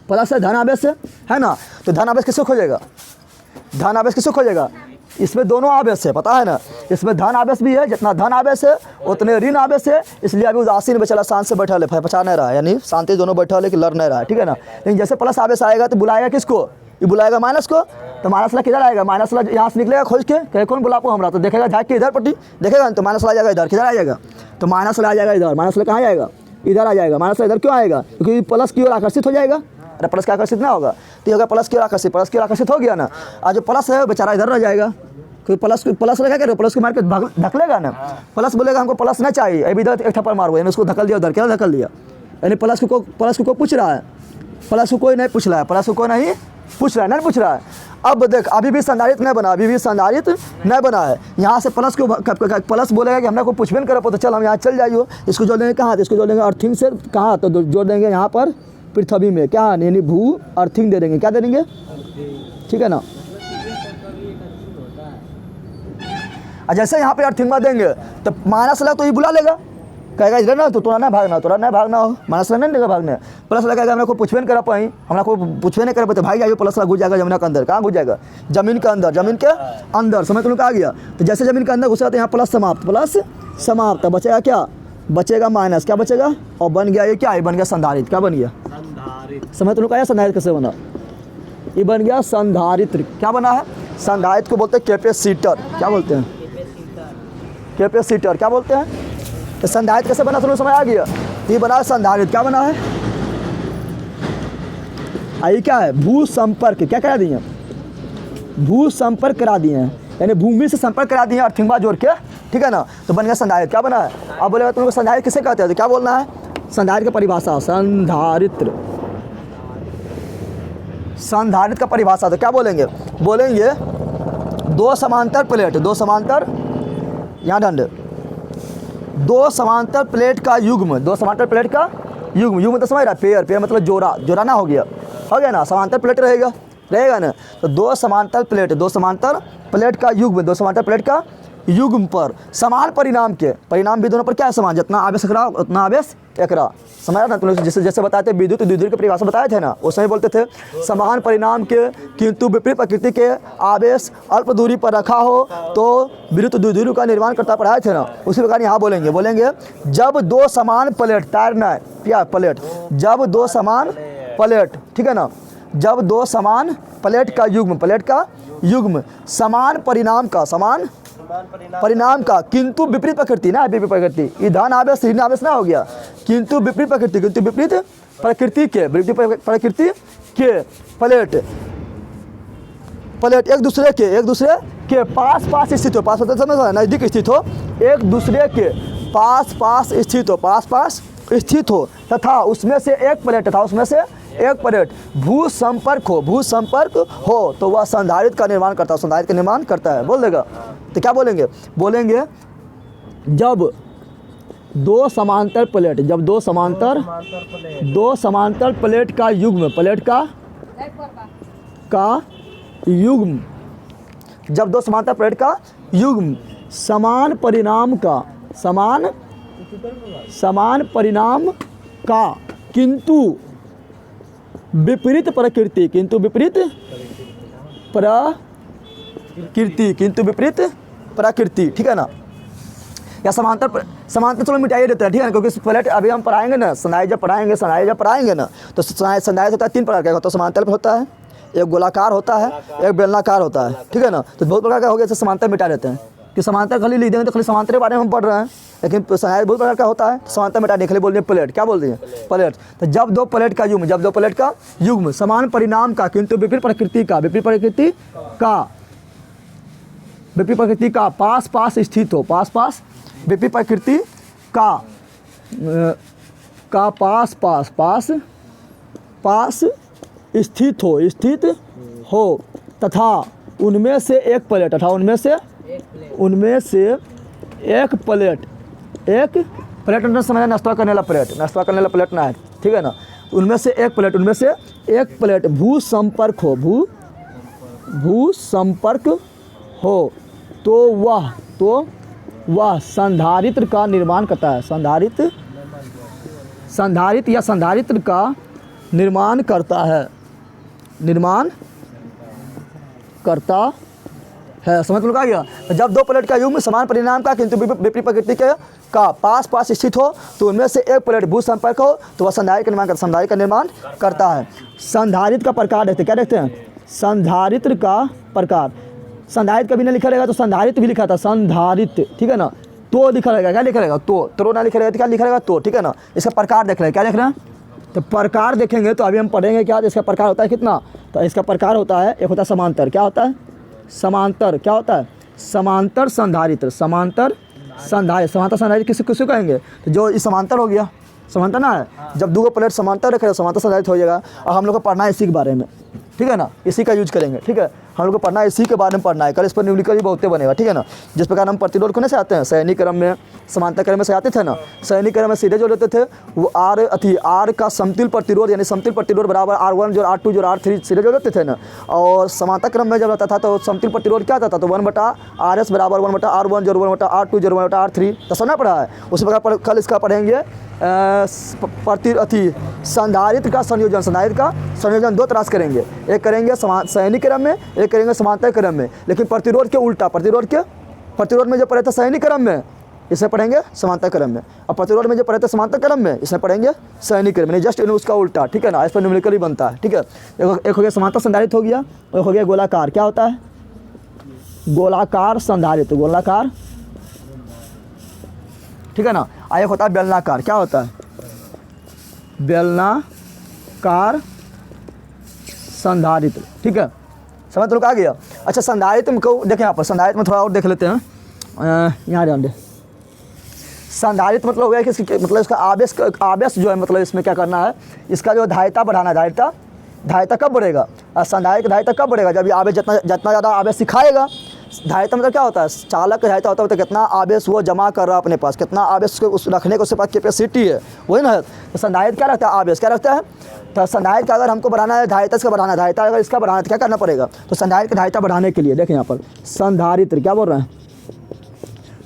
प्लस है, धन आवेश है ना। तो धन आवेश किसको खोजेगा, धन आवेश किसको खोजेगा, इसमें दोनों आवेश है, पता है ना, इसमें धन आवेश भी है, जितना धन आवेश है उतने ऋण आवेश है, इसलिए अभी उदासीन बेचारा शांत से बैठा है, पचा नहीं रहा है, यानी शांति दोनों बैठा है कि लड़ नहीं रहा है, ठीक है ना। लेकिन जैसे प्लस आवेश आएगा तो बुलाएगा किसको, ये बुलाएगा माइनस को, तो माइनस ला किधर आएगा, माइनस ला यहाँ से निकलेगा खोज के, कहे कौन बुलापो हमारा, तो देखेगा झाँक के इधर पट्टी देखेगा तो माइनस ला जाएगा इधर, किधर आ जाएगा, तो माइनस ला जाएगा इधर, माइनस ला कहाँ जाएगा, इधर आ जाएगा, माइनस ला इधर क्यों आएगा, क्योंकि प्लस की ओर आकर्षित हो जाएगा। अरे प्लस का आकर्षित ना होगा तो ये होगा प्लस की ओर आकर्षित, प्लस की ओर आकर्षित हो गया ना। आज जो प्लस है बेचारा इधर रह जाएगा, क्योंकि प्लस क्या करो, प्लस को मार के ढकलेगा ना, प्लस बोलेगा हमको प्लस ना चाहिए, अभी इधर एक थप्पड़ मारो, यानी उसको धकल दिया उधर, क्या धकल दिया, यानी प्लस को कोई पूछ रहा है, प्लस को कोई नहीं पूछ रहा है, प्लस को कोई नहीं पूछ रहा है, नहीं पूछ रहा है। अब देख अभी भी संधारित्र नहीं बना, अभी भी संधारित्र नहीं बना है। यहाँ से प्लस को प्लस बोलेगा कि हमने को पूछबे नहीं करा, तो चल हम यहाँ चल जाइए, इसको जोड़ देंगे कहाँ, तो इसको जोड़ देंगे अर्थिंग से कहाँ, तो जोड़ देंगे यहाँ पर पृथ्वी में, क्या यानी भू अर्थिंग दे देंगे, क्या दे देंगे, ठीक है ना। जैसे यहाँ पे अर्थिंग देंगे तो माइनस लगा तो ये बुला लेगा, कहेगा इधर ना, तो तोरा नहीं भागना, तोरा नहीं भागना हो, माइनस नहीं देगा भागने, प्लस लगाएगा हमने को पूछबे नहीं करा पाई, हमने को पूछबे नहीं करा तो भाग जाइए, प्लस घुस जाएगा जमीन के अंदर, कहाँ घुस जाएगा, जमीन के अंदर, जमीन के अंदर, समझ तुम लोग आ गया। तो जैसे जमीन के अंदर घुसा तो यहाँ प्लस समाप्त, प्लस समाप्त, बचेगा क्या, बचेगा माइनस, क्या बचेगा, और बन गया ये क्या है, बन गया संधारित्र, क्या बन गया, समझ तुम लोग आया संधारित्र कैसे बना, ये बन गया संधारित्र, क्या बना है, संधारित्र को बोलते हैं कैपेसिटर, क्या बोलते हैं, कैपेसिटर, क्या बोलते हैं। तो संधारित्र कैसे बना, समझ आ गया, ये बना संधारित्र, क्या बना है, आई क्या है, भू संपर्क, क्या करा दिए, भू संपर्क करा दिए हैं, यानी भूमि से संपर्क करा दिए अर्थिंगवा जोड़ के, ठीक है ना। तो बन गया संधारित्र, क्या बना है। अब बोलेगा तुमको संधारित्र किसे कहते हैं, तो क्या बोलना है, संधारित्र की परिभाषा, संधारित्र, संधारित्र का परिभाषा तो क्या बोलेंगे, बोलेंगे दो समांतर प्लेट, दो समांतर, यहाँ दंड, दो समांतर प्लेट का युग्म, दो समांतर प्लेट का युग्म, युग्म तो समझ रहा है, पेयर, पेयर मतलब जोड़ा, जोड़ा ना हो गया ना, समांतर प्लेट रहेगा ना। तो दो समांतर प्लेट, दो समांतर प्लेट का युग्म, दो समांतर प्लेट का युग्म पर समान परिणाम के, परिणाम भी दोनों पर क्या है समान, जितना आवेश एकरा उतना आवेश एकरा, समझ रहा ना तुम लोग, जैसे जैसे बताए थे विद्युत द्विध्रुव की परिभाषा बताए थे ना, उस समय बोलते थे समान परिणाम के किंतु विपरीत प्रकृति के आवेश अल्प दूरी पर रखा हो तो विद्युत द्विध्रुव का निर्माण करता पढ़ाए थे ना। उसी प्रकार यहाँ बोलेंगे जब दो समान प्लेट, तार ना क्या प्लेट, जब दो समान प्लेट, ठीक है ना, जब दो समान प्लेट का युग्म, प्लेट का युग्म समान परिणाम का, समान परिणाम का किंतु विपरीत प्रकृति ना, विपरीत प्रकृति, ये धन आवेश ऋण आवेश ना हो गया, किंतु विपरीत प्रकृति, किंतु विपरीत प्रकृति के, विपरीत प्रकृति के प्लेट, प्लेट एक दूसरे के पास पास स्थित हो, पास मतलब नजदीक स्थित हो, एक दूसरे के पास पास स्थित हो, पास पास स्थित हो, तथा उसमें से एक प्लेट, तथा उसमें से एक प्लेट भू संपर्क हो तो वह संधारित्र का निर्माण करता है, संधारित्र का निर्माण करता है। बोल देगा तो क्या बोलेंगे? बोलेंगे जब दो समांतर प्लेट, जब दो समांतर प्लेट का युग्म, जब दो समांतर प्लेट का युग्म समान परिणाम का किंतु विपरीत प्रकृति, ठीक है ना। या समांतर चलो मिटाइए देते हैं, ठीक है ना, क्योंकि प्लेट अभी हम पढ़ाएंगे ना, संधारित्र जब पढ़ाएंगे ना, तो संधारित्र होता है 3 प्रकार का, तो समांतर पे होता है, एक गोलाकार होता है, एक बेलनाकार होता है, ठीक है ना। तो बहुत प्रकार का हो गया, जैसे समांतर मिटा देते हैं कि समांतर खाली लिख देंगे तो खाली समांतर के बारे में हम पढ़ रहे हैं, लेकिन संधारित्र बहुत प्रकार का होता है। समांतर मिटाने खाली बोल रहे हैं प्लेट, क्या बोल रही है? प्लेट। तो जब दो प्लेट का युग्म समान परिणाम का किंतु विपरीत प्रकृति का पास स्थित हो, विपरीत प्रकृति का पास स्थित हो तथा उनमें से एक प्लेट, समझना, नाश्ता करने वाला प्लेट ना है, ठीक है ना। उनमें से एक प्लेट भू संपर्क हो तो वह संधारित्र का निर्माण करता है, संधारित्र का निर्माण करता है, समझ में आ गया। जब दो प्लेट का युग्म समान परिणाम का किंतु विपरीत प्रकृति के का पास स्थित हो तो उनमें से एक प्लेट भू संपर्क हो तो वह संधारित्र का निर्माण करता है। संधारित्र का प्रकार देखते, क्या देखते हैं? संधारित्र का प्रकार, संधारित्र कभी ना लिखा रहेगा तो संधारित्र भी लिखा था, संधारित्र, ठीक है ना। तो लिखा रहेगा, क्या लिखा रहेगा? तो ना लिखा रहेगा तो क्या लिखा रहेगा? तो, ठीक है ना। इसका प्रकार देख रहे हैं, क्या देख रहे हैं? तो प्रकार देखेंगे तो अभी हम पढ़ेंगे क्या, इसका प्रकार होता है कितना। तो इसका प्रकार होता है, एक होता है समांतर, क्या होता है? समांतर, क्या होता है? समांतर संधारित्र, समांतर संधारित्र किसको कहेंगे? तो जो इस समांतर हो गया, समांतर ना है, जब दो प्लेट समांतर रखे समांतर संधारित्र हो जाएगा। और हम लोग को पढ़ना है इसी के बारे में, ठीक है ना, इसी का यूज करेंगे, ठीक है। हम लोग को पढ़ना है इसी के बारे में पढ़ना है, कल इस पर न्यूमेरिकल भी बहुत बनेगा, ठीक है ना। जिस प्रकार हम प्रतिरोध को नहीं से आते हैं, सैनिक क्रम में, समांतर क्रम में से आते थे ना, सैनिक क्रम में सीधे जो लेते थे वो आर का समतुल्य प्रतिरोध, यानी समतुल्य प्रतिरोध बराबर R1 जो R2 जो R3 सीधे जो लेते थे ना। और समांतर क्रम में जब रहता था तो समतुल्य प्रतिरोध क्या आता था? तो 1/RS बराबर 1/R1 जो 1/R2 जो 1/R3, तो सुना पड़ा है। उसी प्रकार कल इसका पढ़ेंगे संधारित्र का संयोजन 2 तरह से करेंगे, एक करेंगे सैनिक क्रम में, एक करेंगे समांतर क्रम में। लेकिन प्रतिरोध के उल्टा, प्रतिरोध में जो पढ़े थे सैनिक क्रम में, इसे पढ़ेंगे समांतर क्रम में, और प्रतिरोध में जो पढ़े थे समांतर क्रम में, इसे पढ़ेंगे सैनिक क्रम में, जस्ट उसका उल्टा, ठीक है ना। इस पर न्यूमेरिकल ही बनता है, ठीक है। एक हो गया समांतर संधारित्र हो गया, एक हो गया गोलाकार, क्या होता है? गोलाकार संधारित्र, गोलाकार, ठीक है ना। एक होता है बेलनाकार, क्या होता है? बेलनाकार संधारित्र, ठीक है। समझ तो आ गया। अच्छा, संधारित्र को देखें, यहाँ पर संधारित्र में थोड़ा और देख लेते हैं, यहाँ ध्यान दें। संधारित्र मतलब हो गया कि मतलब इसका आवेश जो है, मतलब इसमें क्या करना है, इसका जो धारिता बढ़ाना है। धारिता कब बढ़ेगा? संधारित्र धारिता कब बढ़ेगा? जब ये आवेश जितना ज़्यादा आवेश सिखाएगा। धारिता मतलब क्या होता है? चालक का धारिता होता है तो कितना आवेश वो जमा कर रहा है अपने पास, कितना आवेश को उस रखने को उसके पास कैपेसिटी है, वही ना है। तो संधारित्र क्या रखता है? आवेश क्या रखता है? तो संधारित्र का अगर हमको बढ़ाना है, धारिता इसका बढ़ाना है, धारिता अगर इसका बढ़ाना है तो क्या करना पड़ेगा? तो संधारित्र की धारिता बढ़ाने के लिए देखें यहाँ पर संधारित्र क्या बोल रहे हैं?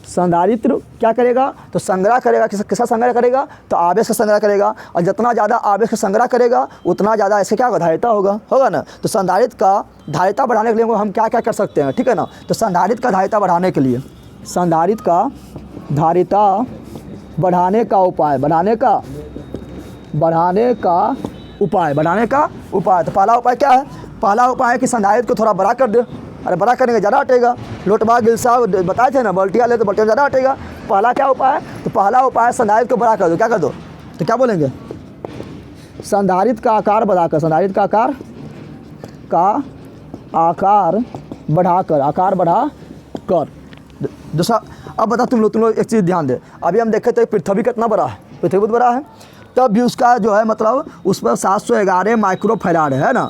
संधारित्र क्या करेगा? तो संग्रह करेगा, किसका संग्रह करेगा? तो आवेश का संग्रह करेगा। और जितना ज़्यादा आवेश का संग्रह करेगा उतना ज़्यादा इससे क्या होगा? धारिता होगा ना। तो संधारित्र का धारिता बढ़ाने के लिए हम क्या क्या कर सकते हैं, ठीक है ना। तो संधारित्र का धारिता बढ़ाने के लिए, संधारित्र का धारिता बढ़ाने का उपाय, बढ़ाने का उपाय। तो पहला उपाय क्या है? पहला उपाय है कि संधारित्र को थोड़ा बड़ा कर दे। अरे बड़ा करेंगे ज़्यादा हटेगा, लोटवा गिलसा बताए थे ना, बल्टिया ले तो बल्टिया ज़्यादा हटेगा। पहला क्या उपाय है? तो पहला उपाय है संधारित्र को बड़ा कर दो। क्या कर दो? तो क्या बोलेंगे? संधारित्र का आकार बढ़ाकर, संधारित्र का आकार बढ़ाकर। दूसरा, अब बता तुम लोग एक चीज़ ध्यान दे। अभी हम देखे थे पृथ्वी कितना बड़ा है, पृथ्वी बहुत बड़ा है। तब भी उसका जो है मतलब उस पर 711 माइक्रोफैराड है ना।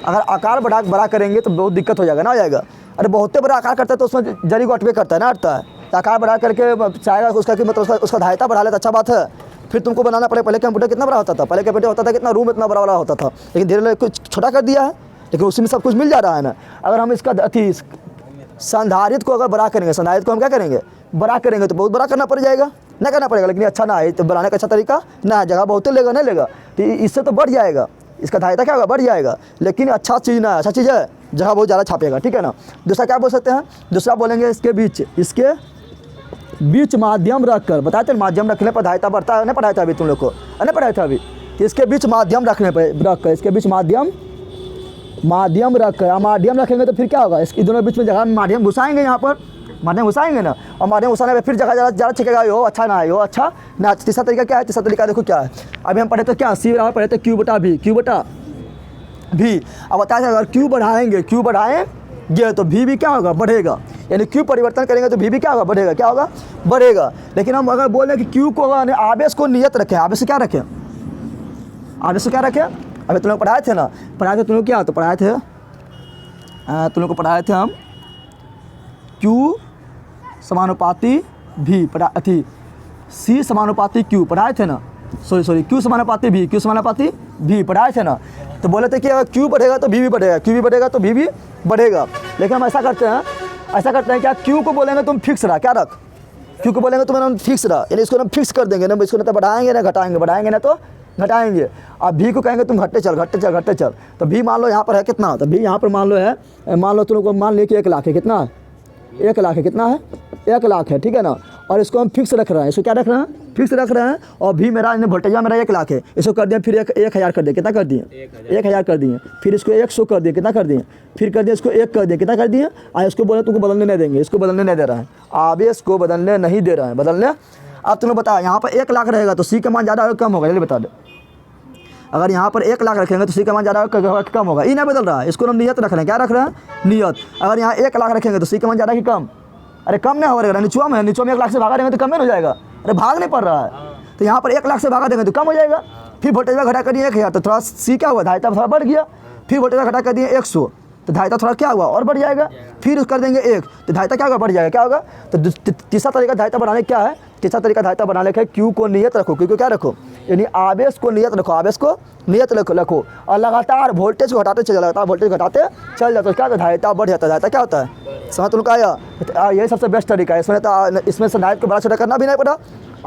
अगर आकार बड़ा करेंगे तो बहुत दिक्कत हो जाएगा ना, हो जाएगा। अरे बहुत बड़ा आकार करता है तो उसमें जरी को अटवे करता है ना, अटता है। तो आकार बढ़ा करके चाहेगा उसका कि मतलब उसका धारिता बढ़ा ले तो अच्छा बात है। फिर तुमको बनाना पड़े। पहले कंप्यूटर कितना बड़ा होता था, पहले कंप्यूटर होता था कितना, रूम इतना बड़ा होता था, लेकिन धीरे धीरे कुछ छोटा कर दिया है, लेकिन उसी में सब कुछ मिल जा रहा है ना। अगर हम इसका संधारित्र को अगर बड़ा करेंगे, संधारित्र को हम क्या करेंगे, बड़ा करेंगे तो बहुत बड़ा करना पड़ जाएगा, ना करना पड़ेगा, लेकिन अच्छा ना है तो बनाने का अच्छा तरीका ना है, जगह बहुत लेगा नहीं लेगा, तो इससे तो बढ़ जाएगा, इसका धारिता क्या होगा, बढ़ जाएगा, लेकिन अच्छा चीज़ ना है, अच्छा चीज़ है, जगह बहुत ज़्यादा छापेगा, ठीक है ना। दूसरा क्या बोल सकते हैं, दूसरा बोलेंगे इसके बीच माध्यम रख कर, बताए थे माध्यम रखने पर धारिता बढ़ता है, नहीं पढ़ाया था अभी तुम लोग को, नहीं पढ़ाया था अभी। तो इसके बीच माध्यम रखने पर रख कर, इसके बीच माध्यम रख कर, माध्यम रखेंगे तो फिर क्या होगा, इसके दोनों बीच में जगह में माध्यम घुसाएंगे, यहाँ पर माध्यम घुसाएंगे ना, और माध्यम घुसाने में फिर जगह ज़्यादा छिकेगा, हो अच्छा ना है, हो अच्छा ना। तीसरा तरीका क्या है, तीसरा तरीका देखो क्या है, अभी हम पढ़े तो क्या सी बराबर पढ़े थे क्यू बटा भी। अब बताया अगर क्यू बढ़ाएंगे तो भी क्या होगा, बढ़ेगा, यानी क्यू परिवर्तन करेंगे तो भी क्या होगा, बढ़ेगा, क्या होगा, बढ़ेगा। लेकिन हम अगर बोल रहे हैं कि क्यू को आवेश को नियत रखें, आवेश से क्या रखें, आवेश से क्या रखें, अभी तुम लोग पढ़ाए थे ना, पढ़ाए थे तुम लोग क्या, तो पढ़ाए थे तुम लोग को पढ़ाए थे हम क्यू समानुपाती भी, सी समानुपाती क्यू पढ़ाए थे ना, सॉरी क्यू समानुपाती भी पढ़ाए थे ना। तो बोले थे कि अगर क्यू बढ़ेगा तो भी बढ़ेगा, क्यू भी बढ़ेगा तो भी बढ़ेगा। लेकिन हम ऐसा करते हैं क्या, क्यू को बोलेंगे तुम फिक्स रहा, क्या रख, क्यू को बोलेंगे तुम फिक्स रहा, यानी इसको हम फिक्स कर देंगे ना, इसको ना तो बढ़ाएंगे ना घटाएंगे, बढ़ाएंगे ना तो घटाएंगे। अब भी को कहेंगे तुम घटते चल, तो भी मान लो यहाँ पर है कितना, तो भी यहाँ पर मान लो तुम लोग को मान लिया कि 1 लाख है, कितना है, 1 लाख है, कितना है, 1 लाख है, ठीक है ना। और इसको हम फिक्स रख रहे हैं, इसको क्या रख रहे हैं, फिक्स रख रहे हैं। और भी मेरा वोल्टेज मेरा 1 लाख है, इसको कर दिए फिर 1000 कर दिए, कितना कर दिए, 1000 कर दिए, फिर इसको 100 कर दिए, कितना कर दिए, फिर कर दिए इसको 1 कर दिए, कितना कर दिए। और इसको बोले तुमको बदलने नहीं देंगे, इसको बदलने नहीं दे रहा है, आवेश को बदलने नहीं दे रहा है, बदलने। अब तुमने बताया यहाँ पर 1 लाख रहेगा तो सी का मान ज़्यादा होगा कम होगा, जल्दी बता दो। अगर यहाँ पर 1 लाख रखेंगे तो सी का मान ज़्यादा होगा कम होगा, ये नहीं बदल रहा है, इसको हम नियत रख रहे हैं, क्या रख रहे हैं, नियत। अगर यहाँ 1 लाख रखेंगे तो सी का मान ज़्यादा कि कम, अरे कम नहीं हो रहेगा, निचुआ में 1 लाख से भागा देंगे तो कम नहीं हो जाएगा, अरे भाग नहीं पड़ रहा है। तो यहाँ पर 1 लाख से भागा देंगे तो कम हो जाएगा। फिर वोल्टेज घटा कर दिए 1000 तो थोड़ा सी क्या हुआ, धारिता थोड़ा बढ़ गया। फिर वोल्टेज घटा कर दिए 100 तो धारिता थोड़ा क्या हुआ, और बढ़ जाएगा। फिर कर देंगे 1 तो धारिता क्या होगा, बढ़ जाएगा, क्या होगा। तो तीसरा तरीका धारिता बढ़ाने क्या है, तीसरा तरीका धारिता बढ़ाने का है क्यू को नियत रखो, क्यू को क्या रखो, यानी आवेश को नियत रखो, आवेश को नियत रखो और लगातार वोल्टेज को घटाते चल, लगातार वोल्टेज घटाते चल जाता है, क्या होता है, धारिता बढ़ जाता है। धारिता क्या होता है, समझ तुमको आया, यही सबसे बेस्ट तरीका है। इसमें संधारित्र को बड़ा छोटा करना भी नहीं पड़ा,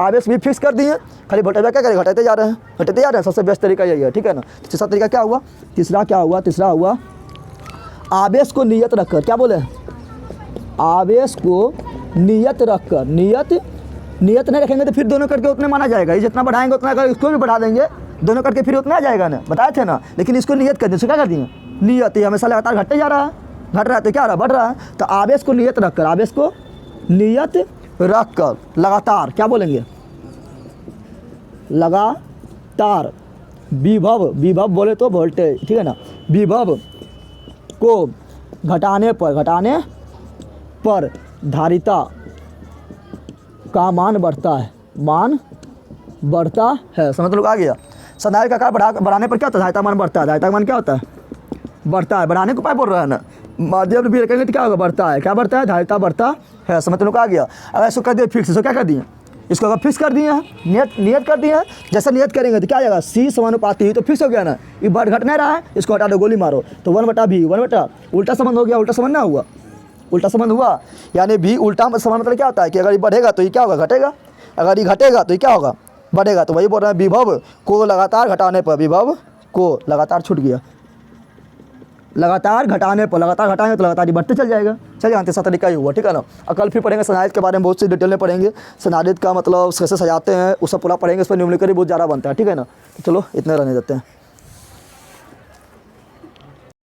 आवेश भी फिक्स कर दिए, खाली वोल्टेज क्या करें, घटाते जा रहे हैं, सबसे बेस्ट तरीका यही है, ठीक है ना। तीसरा तरीका क्या हुआ, तीसरा हुआ आवेश को नियत रखकर, क्या बोले, आवेश को नियत रखकर, नियत नहीं रखेंगे तो फिर दोनों करके उतने माना जाएगा, ये जितना बढ़ाएंगे उतना कर, इसको भी बढ़ा देंगे, दोनों करके फिर उतना आ जाएगा ना, बताए थे ना। लेकिन इसको नियत कर दिए, इसको क्या कर दिए, नियत, ये हमेशा लगातार घटते जा रहा है, घट रहा है तो क्या रहा, बढ़ रहा है। तो आवेश को नियत रखकर, आवेश को नियत रखकर लगातार, क्या बोलेंगे, लगातार विभव बोले तो वोल्टेज, ठीक है ना, विभव को घटाने पर धारिता का मान बढ़ता है, समझ लोग आ गया। संधारित्र का आकार बढ़ाने पर क्या होता है, धारिता मान बढ़ता है, धारिता का मान क्या होता है, बढ़ता है, बढ़ाने को क्या बोल रहा है ना, माध्यम भी रखेंगे तो क्या होगा, बढ़ता है, क्या बढ़ता है, धारिता बढ़ता है, समझ लोग आ गया। अगर इसको कर दिए फिक्स, इसको क्या कर दिए, इसको अगर फिक्स कर दिए हैं, नियत कर दिए हैं, जैसे नियत करेंगे तो क्या आ जाएगा, सी समानुपाती तो फिक्स हो गया ना, ये बढ़ घट नहीं रहा है, इसको हटा दो, गोली मारो तो 1/v, उल्टा संबंध हो गया, उल्टा संबंध ना हुआ, उल्टा संबंध हुआ, यानी भी उल्टा संबंध मतलब क्या होता है कि अगर ये बढ़ेगा तो ये क्या होगा, घटेगा, अगर ये घटेगा तो ये क्या होगा, बढ़ेगा। तो वही बोल रहे हैं, विभव को लगातार घटाने पर, विभव को लगातार छूट गया, लगातार घटाने पर, लगातार घटाएंगे तो लगातार बढ़ते चल जाएगा। चलिए तीसरा तरीका ही हुआ, ठीक है ना। और कल फिर पढ़ेंगे संधारित्र के बारे में, बहुत सी डिटेल में पढ़ेंगे, संधारित्र का मतलब कैसे सजाते हैं, वो सब पूरा पढ़ेंगे, इस पर न्यूमेरिकल बहुत ज़्यादा बनता है, ठीक है ना। तो चलो इतने रहने देते हैं।